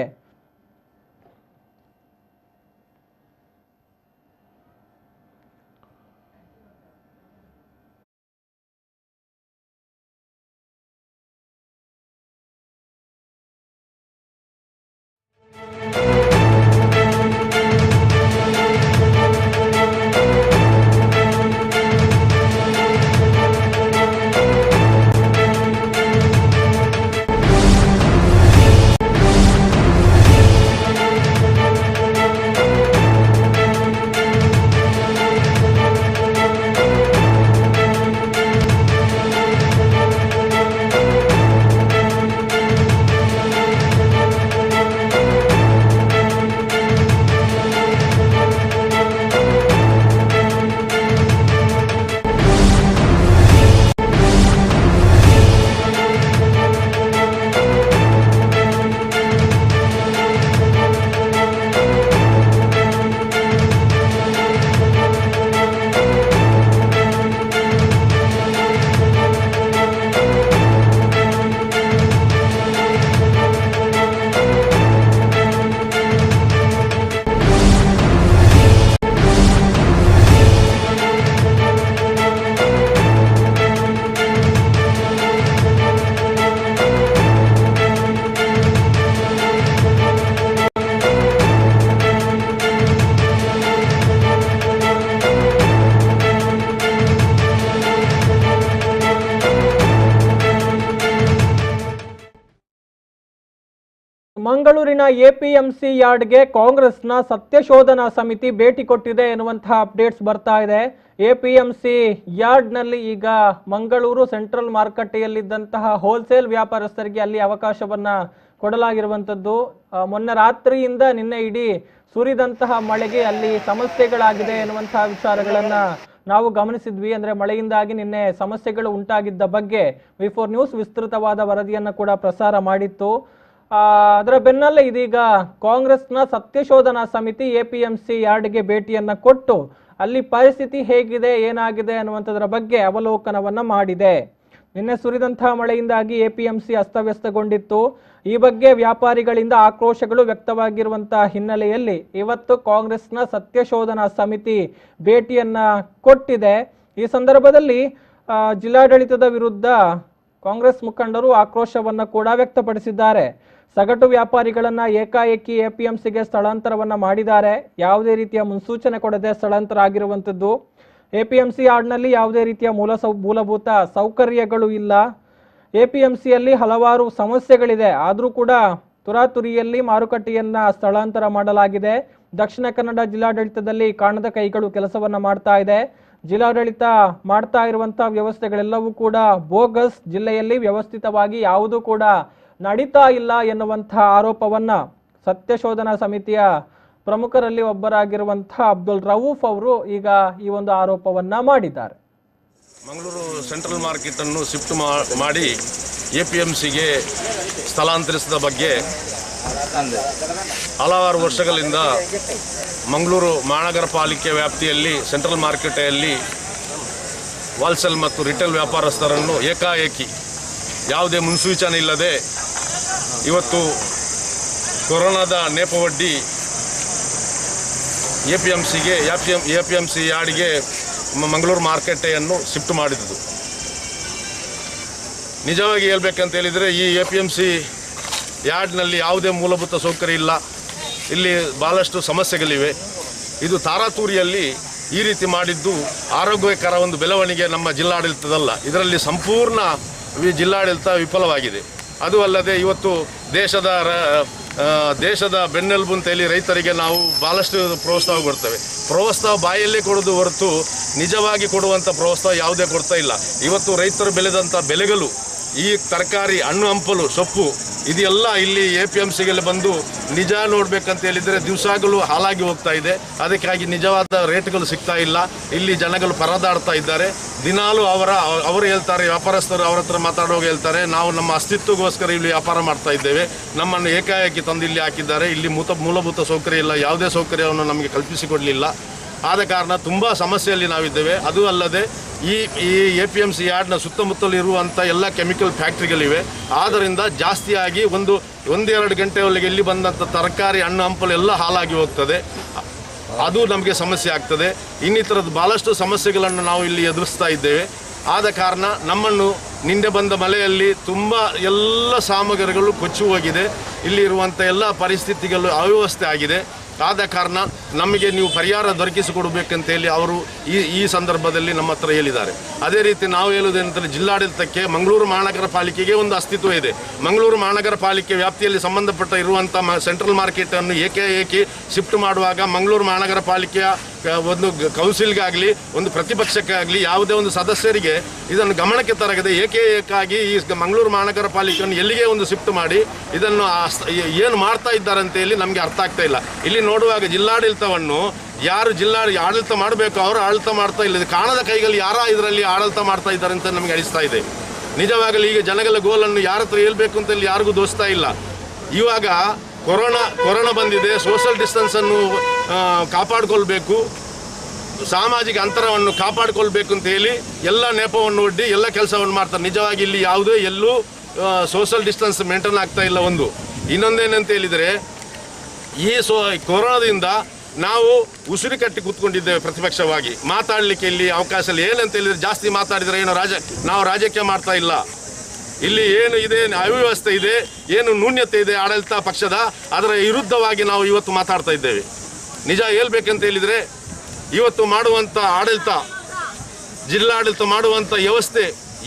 ಮಂಗಳೂರಿನ ಎಪಿಎಂಸಿ ಯಾರ್ಡ್ಗೆ ಕಾಂಗ್ರೆಸ್ನ ಸತ್ಯಶೋಧನಾ ಸಮಿತಿ ಭೇಟಿ ಕೊಟ್ಟಿದೆ ಎನ್ನುವಂತಹ ಅಪ್ಡೇಟ್ಸ್ ಬರ್ತಾ ಇದೆ. ಎಪಿಎಂಸಿ ಯಾರ್ಡ್ನಲ್ಲಿ ಈಗ ಮಂಗಳೂರು ಸೆಂಟ್ರಲ್ ಮಾರುಕಟ್ಟೆಯಲ್ಲಿದ್ದಂತಹ ಹೋಲ್ಸೇಲ್ ವ್ಯಾಪಾರಸ್ಥರಿಗೆ ಅಲ್ಲಿ ಅವಕಾಶವನ್ನ ಕೊಡಲಾಗಿರುವಂಥದ್ದು. ಮೊನ್ನೆ ರಾತ್ರಿಯಿಂದ ನಿನ್ನೆ ಇಡೀ ಸುರಿದಂತಹ ಮಳೆಗೆ ಅಲ್ಲಿ ಸಮಸ್ಯೆಗಳಾಗಿದೆ ಎನ್ನುವಂತಹ ವಿಚಾರಗಳನ್ನ ನಾವು ಗಮನಿಸಿದ್ವಿ. ಅಂದ್ರೆ ಮಳೆಯಿಂದಾಗಿ ನಿನ್ನೆ ಸಮಸ್ಯೆಗಳು ಉಂಟಾಗಿದ್ದ ಬಗ್ಗೆ ವಿ4 ನ್ಯೂಸ್ ವಿಸ್ತೃತವಾದ ವರದಿಯನ್ನು ಕೂಡ ಪ್ರಸಾರ ಮಾಡಿತ್ತು. ಅದರ ಬೆನ್ನಲ್ಲೇ ಇದೀಗ ಕಾಂಗ್ರೆಸ್ನ ಸತ್ಯಶೋಧನಾ ಸಮಿತಿ ಎಪಿಎಂಸಿ ಯಾರ್ಡ್ಗೆ ಭೇಟಿಯನ್ನ ಕೊಟ್ಟು ಅಲ್ಲಿ ಪರಿಸ್ಥಿತಿ ಹೇಗಿದೆ, ಏನಾಗಿದೆ ಅನ್ನುವಂಥದ್ರ ಬಗ್ಗೆ ಅವಲೋಕನವನ್ನ ಮಾಡಿದೆ. ನಿನ್ನೆ ಸುರಿದಂತಹ ಮಳೆಯಿಂದಾಗಿ ಎಪಿಎಂಸಿ ಅಸ್ತವ್ಯಸ್ತಗೊಂಡಿತ್ತು. ಈ ಬಗ್ಗೆ ವ್ಯಾಪಾರಿಗಳಿಂದ ಆಕ್ರೋಶಗಳು ವ್ಯಕ್ತವಾಗಿರುವಂತಹ ಹಿನ್ನೆಲೆಯಲ್ಲಿ ಇವತ್ತು ಕಾಂಗ್ರೆಸ್ನ ಸತ್ಯಶೋಧನಾ ಸಮಿತಿ ಭೇಟಿಯನ್ನ ಕೊಟ್ಟಿದೆ. ಈ ಸಂದರ್ಭದಲ್ಲಿ ಜಿಲ್ಲಾಡಳಿತದ ವಿರುದ್ಧ ಕಾಂಗ್ರೆಸ್ ಮುಖಂಡರು ಆಕ್ರೋಶವನ್ನ ಕೂಡ ವ್ಯಕ್ತಪಡಿಸಿದ್ದಾರೆ. ಸಗಟು ವ್ಯಾಪಾರಿಗಳನ್ನ ಏಕಾಏಕಿ ಎಪಿಎಂಸಿಗೆ ಸ್ಥಳಾಂತರವನ್ನ ಮಾಡಿದ್ದಾರೆ. ಯಾವುದೇ ರೀತಿಯ ಮುನ್ಸೂಚನೆ ಕೊಡದೆ ಸ್ಥಳಾಂತರ ಆಗಿರುವಂಥದ್ದು. ಎಪಿಎಂಸಿ ಯಾರ್ಡ್ನಲ್ಲಿ ಯಾವುದೇ ರೀತಿಯ ಮೂಲಭೂತ ಸೌಕರ್ಯಗಳು ಇಲ್ಲ. ಎಪಿಎಂಸಿಯಲ್ಲಿ ಹಲವಾರು ಸಮಸ್ಯೆಗಳಿದೆ. ಆದರೂ ಕೂಡ ತುರಾತುರಿಯಲ್ಲಿ ಮಾರುಕಟ್ಟೆಯನ್ನ ಸ್ಥಳಾಂತರ ಮಾಡಲಾಗಿದೆ. ದಕ್ಷಿಣ ಕನ್ನಡ ಜಿಲ್ಲಾಡಳಿತದಲ್ಲಿ ಕಾಣದ ಕೈಗಳು ಕೆಲಸವನ್ನ ಮಾಡ್ತಾ ಇದೆ. ಜಿಲ್ಲಾಡಳಿತ ಮಾಡ್ತಾ ಇರುವಂತಹ ವ್ಯವಸ್ಥೆಗಳೆಲ್ಲವೂ ಕೂಡ ಬೋಗಸ್. ಜಿಲ್ಲೆಯಲ್ಲಿ ವ್ಯವಸ್ಥಿತವಾಗಿ ಯಾವುದೂ ಕೂಡ ನಡೀತಾ ಇಲ್ಲ ಎನ್ನುವಂತಹ ಆರೋಪವನ್ನ ಸತ್ಯಶೋಧನಾ ಸಮಿತಿಯ ಪ್ರಮುಖರಲ್ಲಿ ಒಬ್ಬರಾಗಿರುವಂತಹ ಅಬ್ದುಲ್ ರವೂಫ್ ಅವರು ಈಗ ಈ ಒಂದು ಆರೋಪವನ್ನ ಮಾಡಿದ್ದಾರೆ. ಮಂಗಳೂರು ಸೆಂಟ್ರಲ್ ಮಾರ್ಕೆಟನ್ನು ಶಿಫ್ಟ್ ಮಾಡಿ APMCಗೆ ಸ್ಥಳಾಂತರಿಸಿದ ಬಗ್ಗೆ ಹಲವಾರು ವರ್ಷಗಳಿಂದ ಮಂಗಳೂರು ಮಹಾನಗರ ಪಾಲಿಕೆ ವ್ಯಾಪ್ತಿಯಲ್ಲಿ ಸೆಂಟ್ರಲ್ ಮಾರ್ಕೆಟಲ್ಲಿ ಹೋಲ್ಸೇಲ್ ಮತ್ತು ರಿಟೇಲ್ ವ್ಯಾಪಾರಸ್ಥರನ್ನು ಏಕಾಏಕಿ ಯಾವುದೇ ಮುನ್ಸೂಚನೆ ಇಲ್ಲದೆ ಇವತ್ತು ಕೊರೋನಾದ ನೇಪವೊಡ್ಡಿ APMC ಯಾರ್ಡ್ಗೆ ಮಂಗಳೂರು ಮಾರುಕಟ್ಟೆಯನ್ನು ಶಿಫ್ಟ್ ಮಾಡಿದ್ದು. ನಿಜವಾಗಿ ಹೇಳಬೇಕಂತ ಹೇಳಿದರೆ ಈ APMC ಯಾರ್ಡ್ನಲ್ಲಿ ಯಾವುದೇ ಮೂಲಭೂತ ಸೌಕರ್ಯ ಇಲ್ಲ. ಇಲ್ಲಿ ಭಾಳಷ್ಟು ಸಮಸ್ಯೆಗಳಿವೆ. ಇದು ತಾರಾತೂರಿಯಲ್ಲಿ ಈ ರೀತಿ ಮಾಡಿದ್ದು ಆರೋಗ್ಯಕರ ಒಂದು ಬೆಳವಣಿಗೆ ನಮ್ಮ ಜಿಲ್ಲಾಡಳಿತದಲ್ಲ. ಇದರಲ್ಲಿ ಸಂಪೂರ್ಣ ಜಿಲ್ಲಾಡಳಿತ ವಿಫಲವಾಗಿದೆ. ಅದು ಅಲ್ಲದೆ ಇವತ್ತು ದೇಶದ ಬೆನ್ನೆಲುಬು ಅಂತ ಹೇಳಿ ರೈತರಿಗೆ ನಾವು ಭಾಳಷ್ಟು ಪ್ರೋತ್ಸಾಹ ಕೊಡ್ತೇವೆ. ಪ್ರೋತ್ಸಾಹ ಬಾಯಲ್ಲೇ ಕೊಡೋದು ಹೊರತು ನಿಜವಾಗಿ ಕೊಡುವಂಥ ಪ್ರೋತ್ಸಾಹ ಯಾವುದೇ ಕೊಡ್ತಾ ಇಲ್ಲ. ಇವತ್ತು ರೈತರು ಬೆಳೆದಂಥ ಬೆಳೆಗಳು, ಈ ತರಕಾರಿ, ಹಣ್ಣು ಹಂಪಲು, ಸೊಪ್ಪು ಇದೆಲ್ಲ ಇಲ್ಲಿ APMCಗೆ ಬಂದು ನಿಜ ನೋಡಬೇಕಂತ ಹೇಳಿದರೆ ದಿವಸಗಳು ಹಾಳಾಗಿ ಹೋಗ್ತಾ ಇದೆ. ಅದಕ್ಕಾಗಿ ನಿಜವಾದ ರೇಟ್ಗಳು ಸಿಗ್ತಾ ಇಲ್ಲ. ಇಲ್ಲಿ ಜನಗಳು ಪರದಾಡ್ತಾ ಇದ್ದಾರೆ. ದಿನಾಲೂ ಅವರು ಹೇಳ್ತಾರೆ, ವ್ಯಾಪಾರಸ್ಥರು ಅವ್ರ ಹತ್ರ ಮಾತಾಡುವಾಗ ಹೇಳ್ತಾರೆ, ನಾವು ನಮ್ಮ ಅಸ್ತಿತ್ವಗೋಸ್ಕರ ಇಲ್ಲಿ ವ್ಯಾಪಾರ ಮಾಡ್ತಾ ಇದ್ದೇವೆ, ನಮ್ಮನ್ನು ಏಕಾಏಕಿ ತಂದು ಇಲ್ಲಿ ಹಾಕಿದ್ದಾರೆ, ಇಲ್ಲಿ ಮೂಲಭೂತ ಸೌಕರ್ಯ ಇಲ್ಲ, ಯಾವುದೇ ಸೌಕರ್ಯವನ್ನು ನಮಗೆ ಕಲ್ಪಿಸಿಕೊಡಲಿಲ್ಲ. ಆದ ಕಾರಣ ತುಂಬ ಸಮಸ್ಯೆಯಲ್ಲಿ ನಾವಿದ್ದೇವೆ. ಅದು ಅಲ್ಲದೆ ಈ APMC ಯಾರ್ಡ್ನ ಸುತ್ತಮುತ್ತಲು ಇರುವಂಥ ಎಲ್ಲ ಕೆಮಿಕಲ್ ಫ್ಯಾಕ್ಟ್ರಿಗಳಿವೆ. ಆದ್ದರಿಂದ ಜಾಸ್ತಿಯಾಗಿ ಒಂದೆರಡು ಗಂಟೆ ಒಳಗೆ ಇಲ್ಲಿ ಬಂದಂಥ ತರಕಾರಿ, ಹಣ್ಣು ಹಂಪಲು ಎಲ್ಲ ಹಾಳಾಗಿ ಹೋಗ್ತದೆ. ಅದು ನಮಗೆ ಸಮಸ್ಯೆ ಆಗ್ತದೆ. ಇನ್ನಿತರದ್ದು ಭಾಳಷ್ಟು ಸಮಸ್ಯೆಗಳನ್ನು ನಾವು ಇಲ್ಲಿ ಎದುರಿಸ್ತಾ ಇದ್ದೇವೆ. ಆದ ಕಾರಣ ನಮ್ಮನ್ನು ನಿನ್ನೆ ಬಂದ ಮಳೆಯಲ್ಲಿ ತುಂಬ ಎಲ್ಲ ಸಾಮಗ್ರಿಗಳು ಕೊಚ್ಚಿ ಹೋಗಿದೆ. ಇಲ್ಲಿರುವಂಥ ಎಲ್ಲ ಪರಿಸ್ಥಿತಿಗಳು ಅವ್ಯವಸ್ಥೆ ಆಗಿದೆ. ಆದ ಕಾರಣ ನಮಗೆ ನೀವು ಪರಿಹಾರ ದೊರಕಿಸಿಕೊಡಬೇಕಂತೇಳಿ ಅವರು ಈ ಸಂದರ್ಭದಲ್ಲಿ ನಮ್ಮ ಹತ್ರ ಹೇಳಿದ್ದಾರೆ. ಅದೇ ರೀತಿ ನಾವು ಹೇಳುವುದೇನೆಂದರೆ, ಜಿಲ್ಲಾಡಳಿತಕ್ಕೆ ಮಂಗಳೂರು ಮಹಾನಗರ ಪಾಲಿಕೆಗೆ ಒಂದು ಅಸ್ತಿತ್ವ ಇದೆ. ಮಂಗಳೂರು ಮಹಾನಗರ ಪಾಲಿಕೆ ವ್ಯಾಪ್ತಿಯಲ್ಲಿ ಸಂಬಂಧಪಟ್ಟ ಇರುವಂಥ ಸೆಂಟ್ರಲ್ ಮಾರ್ಕೆಟನ್ನು ಏಕಾಏಕಿ ಶಿಫ್ಟ್ ಮಾಡುವಾಗ ಮಂಗಳೂರು ಮಹಾನಗರ ಪಾಲಿಕೆಯ ಒಂದು ಕೌನ್ಸಿಲ್ಗಾಗಲಿ ಒಂದು ಪ್ರತಿಪಕ್ಷಕ್ಕಾಗಲಿ ಯಾವುದೇ ಒಂದು ಸದಸ್ಯರಿಗೆ ಇದನ್ನು ಗಮನಕ್ಕೆ ತರಗದೆ ಏಕಾಏಕಾಗಿ ಈ ಮಂಗಳೂರು ಮಹಾನಗರ ಪಾಲಿಕೆಯನ್ನು ಎಲ್ಲಿಗೆ ಒಂದು ಶಿಫ್ಟ್ ಮಾಡಿ ಇದನ್ನು ಏನು ಮಾಡ್ತಾ ಇದ್ದಾರೆ ಅಂತ ಹೇಳಿ ನಮಗೆ ಅರ್ಥ ಆಗ್ತಾ ಇಲ್ಲ. ಇಲ್ಲಿ ನೋಡುವಾಗ ಜಿಲ್ಲಾಡಳಿತವನ್ನು ಯಾರು ಆಡಳಿತ ಮಾಡಬೇಕು ಅವರು ಆಡಳಿತ ಮಾಡ್ತಾ ಇಲ್ಲ. ಕಾಣದ ಕೈಗಳು ಯಾರ ಇದರಲ್ಲಿ ಆಡಳಿತ ಮಾಡ್ತಾ ಇದ್ದಾರೆ ಅಂತ ನಮಗೆ ಅನಿಸ್ತಾ ಇದೆ. ನಿಜವಾಗಲೂ ಈಗ ಜನಗಳ ಗೋಲನ್ನು ಯಾರ ಹತ್ರ ಹೇಳ್ಬೇಕು ಅಂತ ಹೇಳಿ ಯಾರಿಗೂ ದೋಸ್ತಾ ಇಲ್ಲ. ಇವಾಗ ಕೊರೋನಾ ಬಂದಿದೆ, ಸೋಷಿಯಲ್ ಡಿಸ್ಟೆನ್ಸನ್ನು ಕಾಪಾಡಿಕೊಳ್ಬೇಕು, ಸಾಮಾಜಿಕ ಅಂತರವನ್ನು ಕಾಪಾಡಿಕೊಳ್ಬೇಕು ಅಂತ ಹೇಳಿ ಎಲ್ಲ ನೆಪವನ್ನು ಒಡ್ಡಿ ಎಲ್ಲ ಕೆಲಸವನ್ನು ಮಾಡ್ತಾರೆ. ನಿಜವಾಗಿ ಇಲ್ಲಿ ಎಲ್ಲೂ ಸೋಷಿಯಲ್ ಡಿಸ್ಟೆನ್ಸ್ ಮೇಂಟೈನ್ ಆಗ್ತಾ ಇಲ್ಲ. ಇನ್ನೊಂದೇನಂತ ಹೇಳಿದರೆ, ಈ ಕೊರೋನಾದಿಂದ ನಾವು ಉಸಿರು ಕಟ್ಟಿ ಕೂತ್ಕೊಂಡಿದ್ದೇವೆ. ಪ್ರತಿಪಕ್ಷವಾಗಿ ಮಾತಾಡಲಿಕ್ಕೆ ಇಲ್ಲಿ ಅವಕಾಶ ಇಲ್ಲ. ಏನಂತ ಹೇಳಿದರೆ, ಜಾಸ್ತಿ ಮಾತಾಡಿದರೆ ನಾವು ರಾಜಕೀಯ ಮಾಡ್ತಾ ಇಲ್ಲ. ಇಲ್ಲಿ ಏನು ಇದೆ, ಅವ್ಯವಸ್ಥೆ ಇದೆ, ಏನು ನ್ಯೂನ್ಯತೆ ಇದೆ ಆಡಳಿತ ಪಕ್ಷದ, ಅದರ ವಿರುದ್ಧವಾಗಿ ನಾವು ಇವತ್ತು ಮಾತಾಡ್ತಾ ಇದ್ದೇವೆ. ನಿಜ ಹೇಳ್ಬೇಕಂತ ಹೇಳಿದರೆ, ಇವತ್ತು ಮಾಡುವಂಥ ಜಿಲ್ಲಾಡಳಿತ ಮಾಡುವಂಥ ವ್ಯವಸ್ಥೆ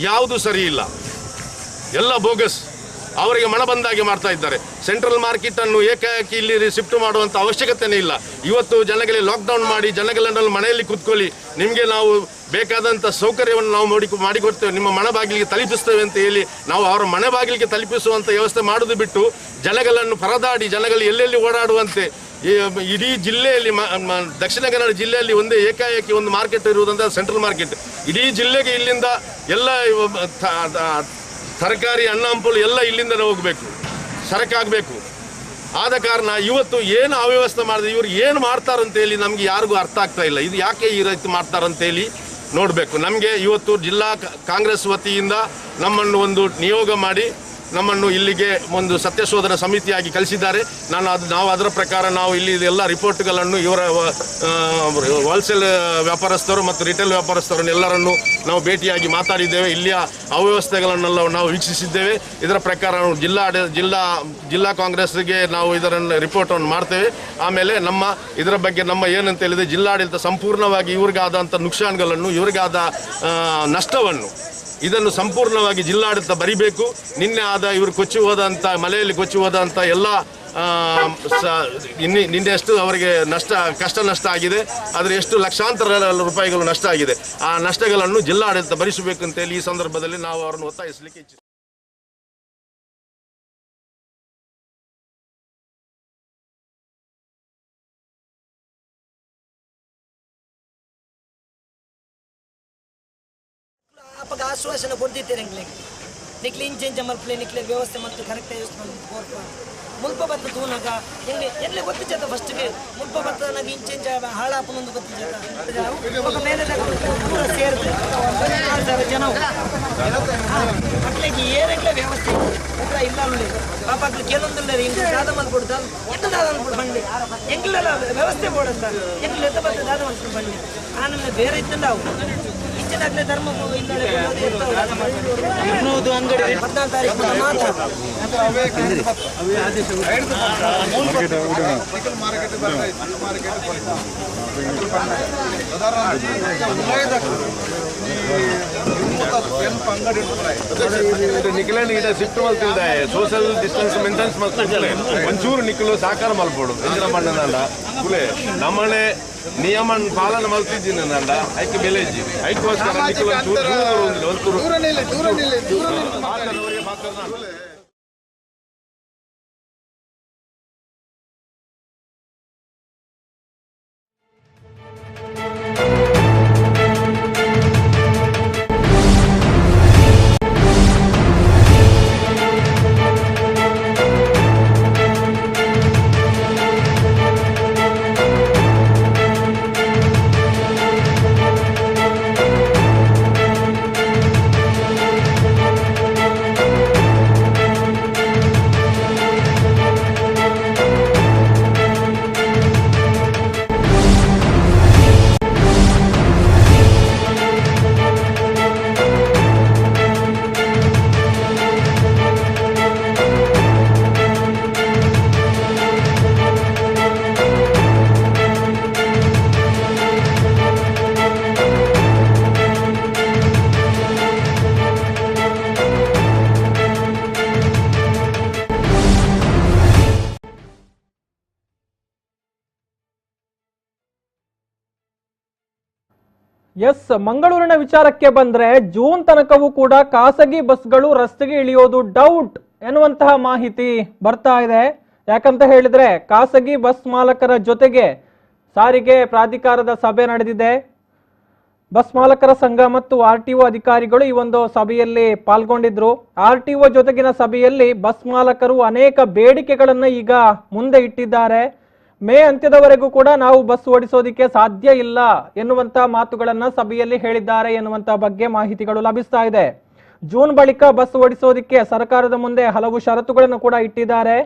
ಯಾವುದು ಸರಿ ಇಲ್ಲ, ಎಲ್ಲ ಬೋಗಸ್. ಅವರಿಗೆ ಮನ ಬಂದಾಗೆ ಮಾಡ್ತಾ ಇದ್ದಾರೆ. ಸೆಂಟ್ರಲ್ ಮಾರ್ಕೆಟನ್ನು ಏಕಾಏಕಿ ಇಲ್ಲಿ ಶಿಫ್ಟ್ ಮಾಡುವಂಥ ಅವಶ್ಯಕತೆಯೇ ಇಲ್ಲ. ಇವತ್ತು ಜನಗಳಿಗೆ ಲಾಕ್ಡೌನ್ ಮಾಡಿ ಜನಗಳನ್ನು ಮನೆಯಲ್ಲಿ ಕೂತ್ಕೊಳ್ಳಿ, ನಿಮಗೆ ನಾವು ಬೇಕಾದಂಥ ಸೌಕರ್ಯವನ್ನು ನಾವು ಮಾಡಿಕೊಡ್ತೇವೆ, ನಿಮ್ಮ ಮನೆ ಬಾಗಿಲಿಗೆ ತಲುಪಿಸ್ತೇವೆ ಅಂತ ಹೇಳಿ ನಾವು ಅವರ ಮನೆ ಬಾಗಿಲಿಗೆ ತಲುಪಿಸುವಂಥ ವ್ಯವಸ್ಥೆ ಮಾಡೋದು ಬಿಟ್ಟು ಜನಗಳನ್ನು ಪರದಾಡಿ ಜನಗಳು ಎಲ್ಲೆಲ್ಲಿ ಓಡಾಡುವಂತೆ ಇಡೀ ಜಿಲ್ಲೆಯಲ್ಲಿ ದಕ್ಷಿಣ ಕನ್ನಡ ಜಿಲ್ಲೆಯಲ್ಲಿ ಒಂದೇ ಏಕಾಏಕಿ ಒಂದು ಮಾರ್ಕೆಟ್ ಇರುವುದಂತ ಸೆಂಟ್ರಲ್ ಮಾರ್ಕೆಟ್. ಇಡೀ ಜಿಲ್ಲೆಗೆ ಇಲ್ಲಿಂದ ಎಲ್ಲ ತರಕಾರಿ, ಹಣ್ಣು ಹಂಪಲು ಎಲ್ಲ ಇಲ್ಲಿಂದಲೇ ಹೋಗಬೇಕು, ಸರಕಾಗಬೇಕು. ಆದ ಕಾರಣ ಇವತ್ತು ಏನು ಅವ್ಯವಸ್ಥೆ ಮಾಡಿದ್ರೆ ಇವರು ಏನು ಮಾಡ್ತಾರಂತೇಳಿ ನಮಗೆ ಯಾರಿಗೂ ಅರ್ಥ ಆಗ್ತಾ ಇಲ್ಲ. ಇದು ಯಾಕೆ ಈ ರೀತಿ ಮಾಡ್ತಾರಂತೇಳಿ ನೋಡಬೇಕು. ನಮಗೆ ಇವತ್ತು ಜಿಲ್ಲಾ ಕಾಂಗ್ರೆಸ್ ವತಿಯಿಂದ ನಮ್ಮನ್ನು ಒಂದು ನಿಯೋಗ ಮಾಡಿ ನಮ್ಮನ್ನು ಇಲ್ಲಿಗೆ ಒಂದು ಸತ್ಯಶೋಧನಾ ಸಮಿತಿಯಾಗಿ ಕಳಿಸಿದ್ದಾರೆ. ನಾವು ಅದರ ಪ್ರಕಾರ ನಾವು ಇಲ್ಲಿ ಎಲ್ಲ ರಿಪೋರ್ಟ್ಗಳನ್ನು ಇವರ ಹೋಲ್ಸೇಲ್ ವ್ಯಾಪಾರಸ್ಥರು ಮತ್ತು ರಿಟೇಲ್ ವ್ಯಾಪಾರಸ್ಥರನ್ನು ಎಲ್ಲರನ್ನು ನಾವು ಭೇಟಿಯಾಗಿ ಮಾತಾಡಿದ್ದೇವೆ. ಇಲ್ಲಿಯ ಅವ್ಯವಸ್ಥೆಗಳನ್ನೆಲ್ಲ ನಾವು ವೀಕ್ಷಿಸಿದ್ದೇವೆ. ಇದರ ಪ್ರಕಾರ ನಾವು ಜಿಲ್ಲಾ ಕಾಂಗ್ರೆಸ್ಗೆ ನಾವು ಇದರನ್ನು ರಿಪೋರ್ಟನ್ನು ಮಾಡ್ತೇವೆ. ಆಮೇಲೆ ಇದರ ಬಗ್ಗೆ ಏನಂತ ಹೇಳಿದರೆ, ಜಿಲ್ಲಾಡಳಿತ ಸಂಪೂರ್ಣವಾಗಿ ಇವ್ರಿಗಾದಂಥ ನುಕ್ಸಾನ್ಗಳನ್ನು, ಇವ್ರಿಗಾದ ನಷ್ಟವನ್ನು ಇದನ್ನು ಸಂಪೂರ್ಣವಾಗಿ ಜಿಲ್ಲಾಡಳಿತ ಬರಿಬೇಕು. ನಿನ್ನೆ ಇವರು ಮಳೆಯಲ್ಲಿ ಕೊಚ್ಚಿ ಹೋದಂಥ ಎಲ್ಲ ನಿನ್ನೆಷ್ಟು ಅವರಿಗೆ ಕಷ್ಟ ನಷ್ಟ ಆಗಿದೆ, ಆದರೆ ಎಷ್ಟು ಲಕ್ಷಾಂತರ ರೂಪಾಯಿಗಳು ನಷ್ಟ ಆಗಿದೆ. ಆ ನಷ್ಟಗಳನ್ನು ಜಿಲ್ಲಾಡಳಿತ ಭರಿಸಬೇಕು ಅಂತೇಳಿ ಈ ಸಂದರ್ಭದಲ್ಲಿ ನಾವು ಅವರನ್ನು ಒತ್ತಾಯಿಸಲಿಕ್ಕೆ ಇಚ್ಛಿಸ್ತೇವೆ. ಆಶ್ವಾಸನೆ ಕೊಡ್ತಿದ್ದೀರಿ ನಿಕ್ಲಿ ಇಂಚೆಂಚ ಮಲ್ಪಲೆ ನಿಕ್ಲೆ ವ್ಯವಸ್ಥೆ ಮತ್ತು ಕರೆಕ್ಟ್ ಮುಲ್ಪ ಬತ್ತ ತೂನಾಗ ಹೆಂಗೆ ಎಲ್ಲೇ ಗೊತ್ತು ಜತ ಫಸ್ಟ್ಗೆ ಮುಲ್ಪ ಬತ್ತ ನನಗೆ ಇಂಚೆಂಚ ಹಾಳಾಪನೊಂದು ಗೊತ್ತು ಜತ ಮೇಲೆ ಪೂರ ಸೇರುತ್ತೆ 16,000 ಜನ ಮಕ್ಕಳಿಗೆ ಏನೆಲ್ಲ ವ್ಯವಸ್ಥೆ ಪೂರ ಇಲ್ಲ ನೋಡಿ ಪಾಪ ಕೆಲವೊಂದಿಲ್ಲ ಹಿಂಗೆ ದಾದ ಮಲ್ಕೊಡ್ತಾ ಎಂತ ದಾದ ಮಲ್ಕೊಡು ಬಂಡಿ ಎಂಗ್ಲೆಲ್ಲ ವ್ಯವಸ್ಥೆ ಕೊಡುತ್ತ ಎಂಗ್ಲ ಎತ್ತ ಬತ್ತ ದಾದ ಮಲ್ಕೊಡು ಬಂಡಿ ಆನಂದ ಬೇರೆ ಇತ್ತಲ್ಲ ಅವು ಇಂಚಿನಾಗಲೇ ಧರ್ಮ ಅಂಗಡಿ 14 ತಾರೀಕು ಮಾತ್ರ ನಿಖಿಲನ್ ಈಗ ಸಿಟ್ಟು ಮಲ್ತಿದ್ದೆ ಸೋಷಿಯಲ್ ಡಿಸ್ಟೆನ್ಸ್ ಮೇಂಟೆನ್ಸ್ ಮಾಡ್ತಾರೆ ಒಂಚೂರು ನಿಖಿಲು ಸಾಕಾರ ಮಲ್ಪೋಡು ಎಂಜಿನ ಮಣ್ಣನಲ್ಲ ಕುಲೆ ನಮ್ಮನೆ ನಿಯಮ ಪಾಲನೆ ಮಲ್ತಿದ್ದೀನಿ ನಂದ ಐಕೆ ಬೆಲೆಜಿ ಐಕೋಸ್ಕರ ನಿಖಿಲು ಒಂಚೂರು ಎಸ್, ಮಂಗಳೂರಿನ ವಿಚಾರಕ್ಕೆ ಬಂದ್ರೆ ಜೂನ್ ತನಕವೂ ಕೂಡ ಖಾಸಗಿ ಬಸ್ಗಳು ರಸ್ತೆಗೆ ಇಳಿಯೋದು ಡೌಟ್ ಎನ್ನುವಂತಹ ಮಾಹಿತಿ ಬರ್ತಾ ಇದೆ. ಯಾಕಂತ ಹೇಳಿದ್ರೆ ಖಾಸಗಿ ಬಸ್ ಮಾಲಕರ ಜೊತೆಗೆ ಸಾರಿಗೆ ಪ್ರಾಧಿಕಾರದ ಸಭೆ ನಡೆದಿದೆ. ಬಸ್ ಮಾಲಕರ ಸಂಘ ಮತ್ತು RTO ಅಧಿಕಾರಿಗಳು ಈ ಒಂದು ಸಭೆಯಲ್ಲಿ ಪಾಲ್ಗೊಂಡಿದ್ರು. RTO ಜೊತೆಗಿನ ಸಭೆಯಲ್ಲಿ ಬಸ್ ಮಾಲಕರು ಅನೇಕ ಬೇಡಿಕೆಗಳನ್ನು ಈಗ ಮುಂದೆ ಇಟ್ಟಿದ್ದಾರೆ. ಮೇ ಅಂತ್ಯದವರೆಗೂ ಕೂಡ ನಾವು ಬಸ್ ಓಡಿಸೋದಿಕ್ಕೆ ಸಾಧ್ಯ ಇಲ್ಲ ಎನ್ನುವಂತ ಮಾತುಗಳನ್ನ ಸಭೆಯಲ್ಲಿ ಹೇಳಿದ್ದಾರೆ ಎನ್ನುವಂತ ಬಗ್ಗೆ ಮಾಹಿತಿಗಳು ಲಭಿಸ್ತಾ ಇದೆ. ಜೂನ್ ಬಳಿಕ ಬಸ್ ಓಡಿಸೋದಿಕ್ಕೆ ಸರ್ಕಾರದ ಮುಂದೆ ಹಲವು ಷರತ್ತುಗಳನ್ನು ಕೂಡ ಇಟ್ಟಿದ್ದಾರೆ.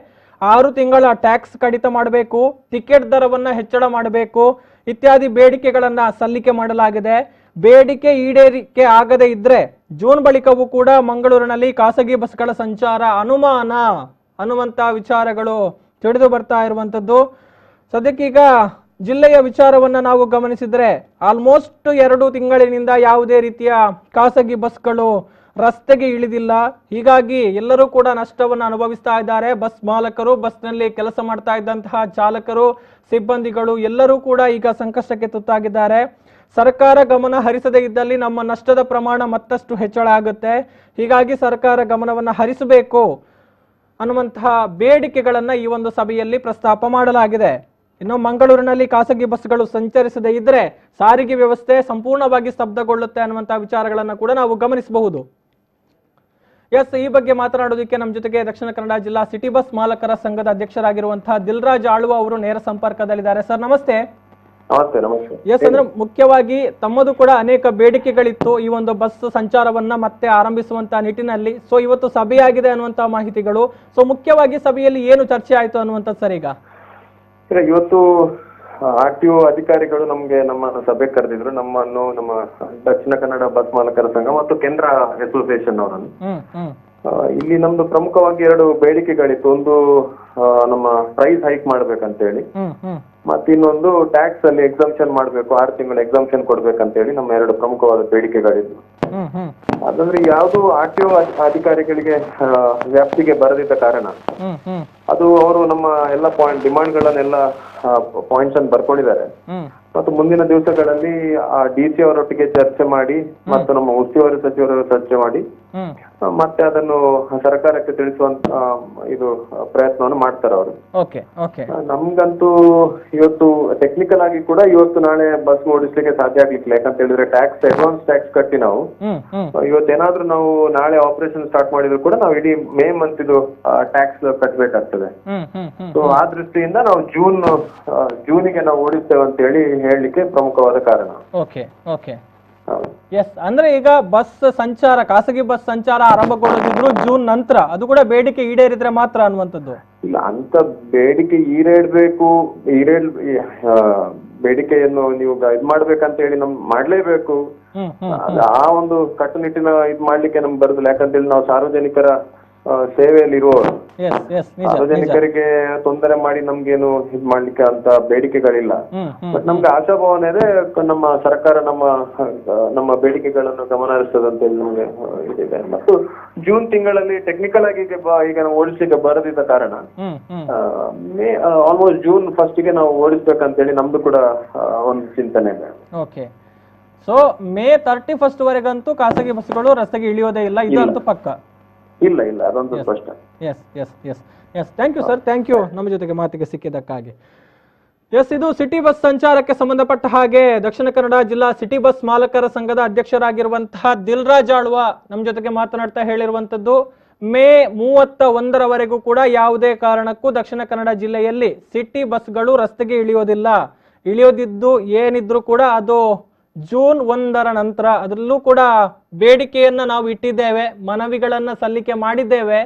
6 ತಿಂಗಳ ಟ್ಯಾಕ್ಸ್ ಕಡಿತ ಮಾಡಬೇಕು, ಟಿಕೆಟ್ ದರವನ್ನ ಹೆಚ್ಚಳ ಮಾಡಬೇಕು ಇತ್ಯಾದಿ ಬೇಡಿಕೆಗಳನ್ನ ಸಲ್ಲಿಕೆ ಮಾಡಲಾಗಿದೆ. ಬೇಡಿಕೆ ಈಡೇರಿಕೆ ಆಗದೇ ಇದ್ರೆ ಜೂನ್ ಬಳಿಕವೂ ಕೂಡ ಮಂಗಳೂರಿನಲ್ಲಿ ಖಾಸಗಿ ಬಸ್ಗಳ ಸಂಚಾರ ಅನುಮಾನ ಅನ್ನುವಂತ ವಿಚಾರಗಳು ತಿಳಿದು ಬರ್ತಾ ಇರುವಂತದ್ದು. ಸದ್ಯಕ್ಕೀಗ ಜಿಲ್ಲೆಯ ವಿಚಾರವನ್ನ ನಾವು ಗಮನಿಸಿದ್ರೆ ಆಲ್ಮೋಸ್ಟ್ 2 ತಿಂಗಳಿನಿಂದ ಯಾವುದೇ ರೀತಿಯ ಖಾಸಗಿ ಬಸ್ಗಳು ರಸ್ತೆಗೆ ಇಳಿದಿಲ್ಲ. ಹೀಗಾಗಿ ಎಲ್ಲರೂ ಕೂಡ ನಷ್ಟವನ್ನು ಅನುಭವಿಸ್ತಾ ಇದ್ದಾರೆ. ಬಸ್ ಮಾಲಕರು, ಬಸ್ನಲ್ಲಿ ಕೆಲಸ ಮಾಡ್ತಾ ಇದ್ದಂತಹ ಚಾಲಕರು, ಸಿಬ್ಬಂದಿಗಳು ಎಲ್ಲರೂ ಕೂಡ ಈಗ ಸಂಕಷ್ಟಕ್ಕೆ ತುತ್ತಾಗಿದ್ದಾರೆ. ಸರ್ಕಾರ ಗಮನ ಹರಿಸದೇ ಇದ್ದಲ್ಲಿ ನಮ್ಮ ನಷ್ಟದ ಪ್ರಮಾಣ ಮತ್ತಷ್ಟು ಹೆಚ್ಚಳ ಆಗುತ್ತೆ. ಹೀಗಾಗಿ ಸರ್ಕಾರ ಗಮನವನ್ನು ಹರಿಸಬೇಕು ಅನ್ನುವಂತಹ ಬೇಡಿಕೆಗಳನ್ನ ಈ ಒಂದು ಸಭೆಯಲ್ಲಿ ಪ್ರಸ್ತಾಪ ಮಾಡಲಾಗಿದೆ. ಇನ್ನು ಮಂಗಳೂರಿನಲ್ಲಿ ಖಾಸಗಿ ಬಸ್ಗಳು ಸಂಚರಿಸದೇ ಇದ್ರೆ ಸಾರಿಗೆ ವ್ಯವಸ್ಥೆ ಸಂಪೂರ್ಣವಾಗಿ ಸ್ತಬ್ಧಗೊಳ್ಳುತ್ತೆ ಅನ್ನುವಂತಹ ವಿಚಾರಗಳನ್ನ ಕೂಡ ನಾವು ಗಮನಿಸಬಹುದು. ಎಸ್, ಈ ಬಗ್ಗೆ ಮಾತನಾಡೋದಕ್ಕೆ ನಮ್ಮ ಜೊತೆಗೆ ದಕ್ಷಿಣ ಕನ್ನಡ ಜಿಲ್ಲಾ ಸಿಟಿ ಬಸ್ ಮಾಲಕರ ಸಂಘದ ಅಧ್ಯಕ್ಷರಾಗಿರುವಂತಹ ದಿಲ್ರಾಜ್ ಆಳ್ವ ಅವರು ನೇರ ಸಂಪರ್ಕದಲ್ಲಿದ್ದಾರೆ. ಸರ್ ನಮಸ್ತೆ. ನಮಸ್ತೆ. ನಮಸ್ತೆ. ಎಸ್, ಅಂದ್ರೆ ಮುಖ್ಯವಾಗಿ ತಮ್ಮದು ಕೂಡ ಅನೇಕ ಬೇಡಿಕೆಗಳಿತ್ತು ಈ ಒಂದು ಬಸ್ ಸಂಚಾರವನ್ನ ಮತ್ತೆ ಆರಂಭಿಸುವಂತ ನಿಟ್ಟಿನಲ್ಲಿ. ಸೊ ಇವತ್ತು ಸಭೆಯಾಗಿದೆ ಅನ್ನುವಂತ ಮಾಹಿತಿಗಳು. ಸೊ ಮುಖ್ಯವಾಗಿ ಸಭೆಯಲ್ಲಿ ಏನು ಚರ್ಚೆ ಆಯ್ತು ಅನ್ನುವಂಥದ್ದು ಸರ್? ಈಗ ಇವತ್ತು RTO ಅಧಿಕಾರಿಗಳು ನಮ್ಮನ್ನು ಸಭೆ ಕರೆದಿದ್ರು. ನಮ್ಮನ್ನು ನಮ್ಮ ದಕ್ಷಿಣ ಕನ್ನಡ ಬಸ್ ಮಾಲಕರ ಸಂಘ ಮತ್ತು ಕೇಂದ್ರ ಅಸೋಸಿಯೇಷನ್ ಅವರನ್ನು. ಇಲ್ಲಿ ನಮ್ದು ಪ್ರಮುಖವಾಗಿ 2 ಬೇಡಿಕೆಗಳಿತ್ತು. ಒಂದು ನಮ್ಮ ಪ್ರೈಸ್ ಹೈಕ್ ಮಾಡ್ಬೇಕಂತ ಹೇಳಿ, ಮತ್ತೆ ಇನ್ನೊಂದು ಟ್ಯಾಕ್ಸ್ ಅಲ್ಲಿ ಎಕ್ಸಾಮ್ಷನ್ ಮಾಡ್ಬೇಕು, 6 ತಿಂಗಳ ಎಕ್ಸಾಮ್ಷನ್ ಕೊಡ್ಬೇಕಂತ ಹೇಳಿ ನಮ್ಮ 2 ಪ್ರಮುಖವಾದ ಬೇಡಿಕೆಗಳಿದ್ವು. ಅದಂದ್ರೆ ಯಾವುದು RTO ಅಧಿಕಾರಿಗಳಿಗೆ ವ್ಯಾಪ್ತಿಗೆ ಬರದಿದ್ದ ಕಾರಣ ಅದು ಅವರು ನಮ್ಮ ಎಲ್ಲ ಡಿಮಾಂಡ್ ಗಳನ್ನೆಲ್ಲ ಪಾಯಿಂಟ್ಸ್ ಅನ್ನು ಬರ್ಕೊಂಡಿದ್ದಾರೆ. ಮತ್ತು ಮುಂದಿನ ದಿವಸಗಳಲ್ಲಿ ಆ DC ಅವರೊಟ್ಟಿಗೆ ಚರ್ಚೆ ಮಾಡಿ ಮತ್ತು ನಮ್ಮ ಉಸ್ತುವಾರಿ ಸಚಿವರ ಚರ್ಚೆ ಮಾಡಿ ಮತ್ತೆ ಅದನ್ನು ಸರ್ಕಾರಕ್ಕೆ ತಿಳಿಸುವಂತ ಇದು ಪ್ರಯತ್ನವನ್ನು ಮಾಡ್ತಾರೆ ಅವರು. ನಮ್ಗಂತೂ ಇವತ್ತು ಟೆಕ್ನಿಕಲ್ ಆಗಿ ಕೂಡ ಇವತ್ತು ನಾಳೆ ಬಸ್ ಓಡಿಸ್ಲಿಕ್ಕೆ ಸಾಧ್ಯ ಆಗ್ಲಿಕ್ಕಿಲ್ಲ. ಯಾಕಂತ ಹೇಳಿದ್ರೆ ಅಡ್ವಾನ್ಸ್ ಟ್ಯಾಕ್ಸ್ ಕಟ್ಟಿ ನಾವು ಇವತ್ತೇನಾದ್ರೂ ನಾವು ನಾಳೆ ಆಪರೇಷನ್ ಸ್ಟಾರ್ಟ್ ಮಾಡಿದ್ರು ಕೂಡ ನಾವು ಇಡೀ ಮೇ ಮಂತ್ ಇದು ಟ್ಯಾಕ್ಸ್ ಕಟ್ಟಬೇಕಾಗ್ತದೆ. ಸೊ ಆ ದೃಷ್ಟಿಯಿಂದ ನಾವು ಜೂನಿಗೆ ನಾವು ಓಡಿಸ್ತೇವೆ ಅಂತ ಹೇಳಿ ಹೇಳಲಿಕ್ಕೆ ಪ್ರಮುಖವಾದ ಕಾರಣ. ಎಸ್, ಅಂದ್ರೆ ಈಗ ಬಸ್ ಸಂಚಾರ, ಖಾಸಗಿ ಬಸ್ ಸಂಚಾರ ಆರಂಭಗೊಳ್ಳದಿದ್ರು ಜೂನ್ ನಂತರ, ಅದು ಕೂಡ ಬೇಡಿಕೆ ಈಡೇರಿದ್ರೆ ಮಾತ್ರ ಅನ್ನುವಂಥದ್ದು. ಇಲ್ಲ, ಅಂತ ಬೇಡಿಕೆ ಬೇಡಿಕೆಯನ್ನು ನೀವು ಇದ್ ಮಾಡ್ಬೇಕಂತ ಹೇಳಿ ನಮ್ ಮಾಡ್ಲೇಬೇಕು. ಆ ಒಂದು ಕಟ್ಟುನಿಟ್ಟಿನ ಇದ್ ಮಾಡ್ಲಿಕ್ಕೆ ನಮ್ಗೆ ಬರುದಿಲ್ಲ. ಯಾಕಂತೇಳಿ ನಾವು ಸಾರ್ವಜನಿಕರ ಸೇವೆಯಲ್ಲಿ ಇರುವವರು, ಸಾರ್ವಜನಿಕರಿಗೆ ತೊಂದರೆ ಮಾಡಿ ನಮ್ಗೇನು ಇದ್ ಮಾಡ್ಲಿಕ್ಕೆ ಅಂತ ಬೇಡಿಕೆಗಳಿಲ್ಲ. ಬಟ್ ನಮ್ಗೆ ಆಶಾಭಾವನೆ ಇದೆ, ನಮ್ಮ ಸರ್ಕಾರ ನಮ್ಮ ಬೇಡಿಕೆಗಳನ್ನು ಗಮನ ಹರಿಸ್ತದೆ ಅಂತ ಹೇಳಿ ನಮ್ಗೆ ಇದಿದೆ. ಮತ್ತು ಜೂನ್ ತಿಂಗಳಲ್ಲಿ ಟೆಕ್ನಿಕಲ್ ಆಗಿ ಈಗ ನಾವು ಓಡಿಸ್ಲಿಕ್ಕೆ ಬರದಿದ್ದ ಕಾರಣ ಆಲ್ಮೋಸ್ಟ್ ಜೂನ್ 1st ನಾವು ಓಡಿಸ್ಬೇಕಂತ ಹೇಳಿ ನಮ್ದು ಕೂಡ ಒಂದು ಚಿಂತನೆ ಇದೆ. ಸೊ ಮೇ 31st ವರೆಗಂತೂ ಖಾಸಗಿ ಬಸ್ಗಳು ರಸ್ತೆಗೆ ಇಳಿಯೋದೇ ಇಲ್ಲ, ಇದಂತೂ ಪಕ್ಕ. ಇಲ್ಲ, ಅದೊಂದು ಸ್ಪಷ್ಟ. Yes, thank you sir, thank you ನಮ್ಮ ಜೊತೆಗೆ ಮಾತಿಗೆ ಸಿಕ್ಕಿದ್ದಕ್ಕಾಗಿ. ಎಸ್, ಇದು ಸಿಟಿ ಬಸ್ ಸಂಚಾರಕ್ಕೆ ಸಂಬಂಧಪಟ್ಟ ಹಾಗೆ ದಕ್ಷಿಣ ಕನ್ನಡ ಜಿಲ್ಲಾ ಸಿಟಿ ಬಸ್ ಮಾಲಕರ ಸಂಘದ ಅಧ್ಯಕ್ಷರಾಗಿರುವಂತಹ ದಿಲ್ರಾಜ್ ಆಳ್ವ ನಮ್ಮ ಜೊತೆಗೆ ಮಾತನಾಡ್ತಾ ಹೇಳಿರುವಂತದ್ದು, ಮೇ 31ರವರೆಗೂ ಕೂಡ ಯಾವುದೇ ಕಾರಣಕ್ಕೂ ದಕ್ಷಿಣ ಕನ್ನಡ ಜಿಲ್ಲೆಯಲ್ಲಿ ಸಿಟಿ ಬಸ್ಗಳು ರಸ್ತೆಗೆ ಇಳಿಯೋದಿದ್ದು ಏನಿದ್ರು ಕೂಡ ಅದು ಜೂನ್ 1ರ ನಂತರ. ಅದರಲ್ಲೂ ಕೂಡ ಬೇಡಿಕೆಯನ್ನ ನಾವು ಇಟ್ಟಿದ್ದೇವೆ, ಮನವಿಗಳನ್ನ ಸಲ್ಲಿಕೆ ಮಾಡಿದ್ದೇವೆ,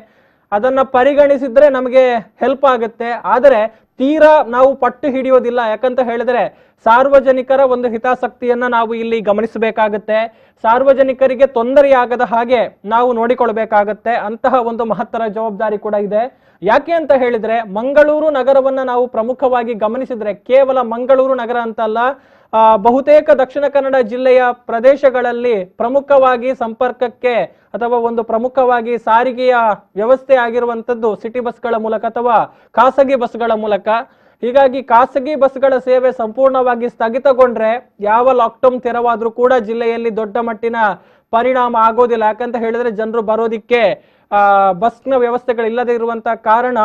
ಅದನ್ನ ಪರಿಗಣಿಸಿದ್ರೆ ನಮಗೆ ಹೆಲ್ಪ್ ಆಗುತ್ತೆ. ಆದರೆ ತೀರಾ ನಾವು ಪಟ್ಟು ಹಿಡಿಯೋದಿಲ್ಲ. ಯಾಕಂತ ಹೇಳಿದ್ರೆ ಸಾರ್ವಜನಿಕರ ಒಂದು ಹಿತಾಸಕ್ತಿಯನ್ನ ನಾವು ಇಲ್ಲಿ ಗಮನಿಸಬೇಕಾಗತ್ತೆ, ಸಾರ್ವಜನಿಕರಿಗೆ ತೊಂದರೆಯಾಗದ ಹಾಗೆ ನಾವು ನೋಡಿಕೊಳ್ಬೇಕಾಗತ್ತೆ. ಅಂತಹ ಒಂದು ಮಹತ್ತರ ಜವಾಬ್ದಾರಿ ಕೂಡ ಇದೆ. ಯಾಕೆ ಅಂತ ಹೇಳಿದ್ರೆ ಮಂಗಳೂರು ನಗರವನ್ನ ನಾವು ಪ್ರಮುಖವಾಗಿ ಗಮನಿಸಿದ್ರೆ, ಕೇವಲ ಮಂಗಳೂರು ನಗರ ಅಂತಲ್ಲ, ಬಹುತೇಕ ದಕ್ಷಿಣ ಕನ್ನಡ ಜಿಲ್ಲೆಯ ಪ್ರದೇಶಗಳಲ್ಲಿ ಪ್ರಮುಖವಾಗಿ ಸಂಪರ್ಕಕ್ಕೆ ಅಥವಾ ಒಂದು ಪ್ರಮುಖವಾಗಿ ಸಾರಿಗೆಯ ವ್ಯವಸ್ಥೆ ಆಗಿರುವಂತದ್ದು ಸಿಟಿ ಬಸ್ಗಳ ಮೂಲಕ ಅಥವಾ ಖಾಸಗಿ ಬಸ್ಗಳ ಮೂಲಕ. ಹೀಗಾಗಿ ಖಾಸಗಿ ಬಸ್ಗಳ ಸೇವೆ ಸಂಪೂರ್ಣವಾಗಿ ಸ್ಥಗಿತಗೊಂಡ್ರೆ ಯಾವ ಲಾಕ್ಡೌನ್ ತೆರವಾದ್ರೂ ಕೂಡ ಜಿಲ್ಲೆಯಲ್ಲಿ ದೊಡ್ಡ ಮಟ್ಟಿನ ಪರಿಣಾಮ ಆಗೋದಿಲ್ಲ. ಯಾಕಂತ ಹೇಳಿದ್ರೆ ಜನರು ಬರೋದಿಕ್ಕೆ ಬಸ್ನ ವ್ಯವಸ್ಥೆಗಳಿಲ್ಲದೆ ಇರುವಂತಹ ಕಾರಣ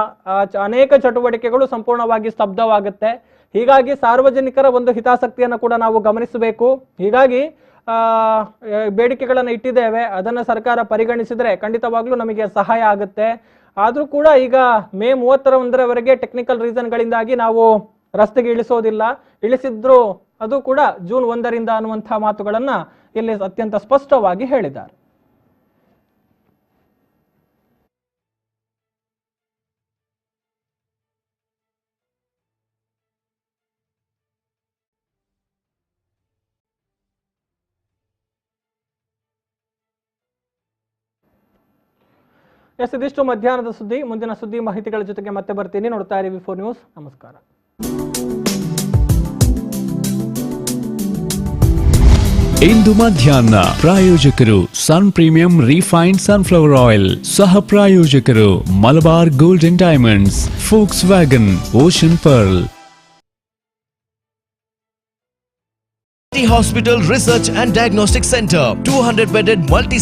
ಅನೇಕ ಚಟುವಟಿಕೆಗಳು ಸಂಪೂರ್ಣವಾಗಿ ಸ್ತಬ್ಧವಾಗುತ್ತೆ. ಹೀಗಾಗಿ ಸಾರ್ವಜನಿಕರ ಒಂದು ಹಿತಾಸಕ್ತಿಯನ್ನು ಕೂಡ ನಾವು ಗಮನಿಸಬೇಕು. ಹೀಗಾಗಿ ಬೇಡಿಕೆಗಳನ್ನು ಇಟ್ಟಿದ್ದೇವೆ, ಅದನ್ನು ಸರ್ಕಾರ ಪರಿಗಣಿಸಿದ್ರೆ ಖಂಡಿತವಾಗ್ಲೂ ನಮಗೆ ಸಹಾಯ ಆಗುತ್ತೆ. ಆದರೂ ಕೂಡ ಈಗ ಮೇ 31ರವರೆಗೆ ಟೆಕ್ನಿಕಲ್ ರೀಸನ್ಗಳಿಂದಾಗಿ ನಾವು ರಸ್ತೆಗೆ ಇಳಿಸಿದ್ರು ಅದು ಕೂಡ ಜೂನ್ 1ರಿಂದ ಅನ್ನುವಂತಹ ಮಾತುಗಳನ್ನ ಇಲ್ಲಿ ಅತ್ಯಂತ ಸ್ಪಷ್ಟವಾಗಿ ಹೇಳಿದ್ದಾರೆ. ಎಸ್, ಇದಿಷ್ಟು ಮಧ್ಯಾಹ್ನದ ಸುದ್ದಿ. ಮುಂದಿನ ಸುದ್ದಿ ಮಾಹಿತಿಗಳ ಜೊತೆಗೆ ಮತ್ತೆ ಬರ್ತೀನಿ. ನೋಡ್ತಾ ಇರಿ V4 ನ್ಯೂಸ್. ನಮಸ್ಕಾರ. ಇಂದು ಮಧ್ಯಾಹ್ನ ಪ್ರಾಯೋಜಕರು ಸನ್ ಪ್ರೀಮಿಯಂ ರಿಫೈನ್ಡ್ ಸನ್ಫ್ಲವರ್ ಆಯಿಲ್, ಸಹ ಪ್ರಾಯೋಜಕರು Malabar golden diamonds, forks wagon, ocean pearl. Hospital Research and Diagnostic Center, 200-bedded multi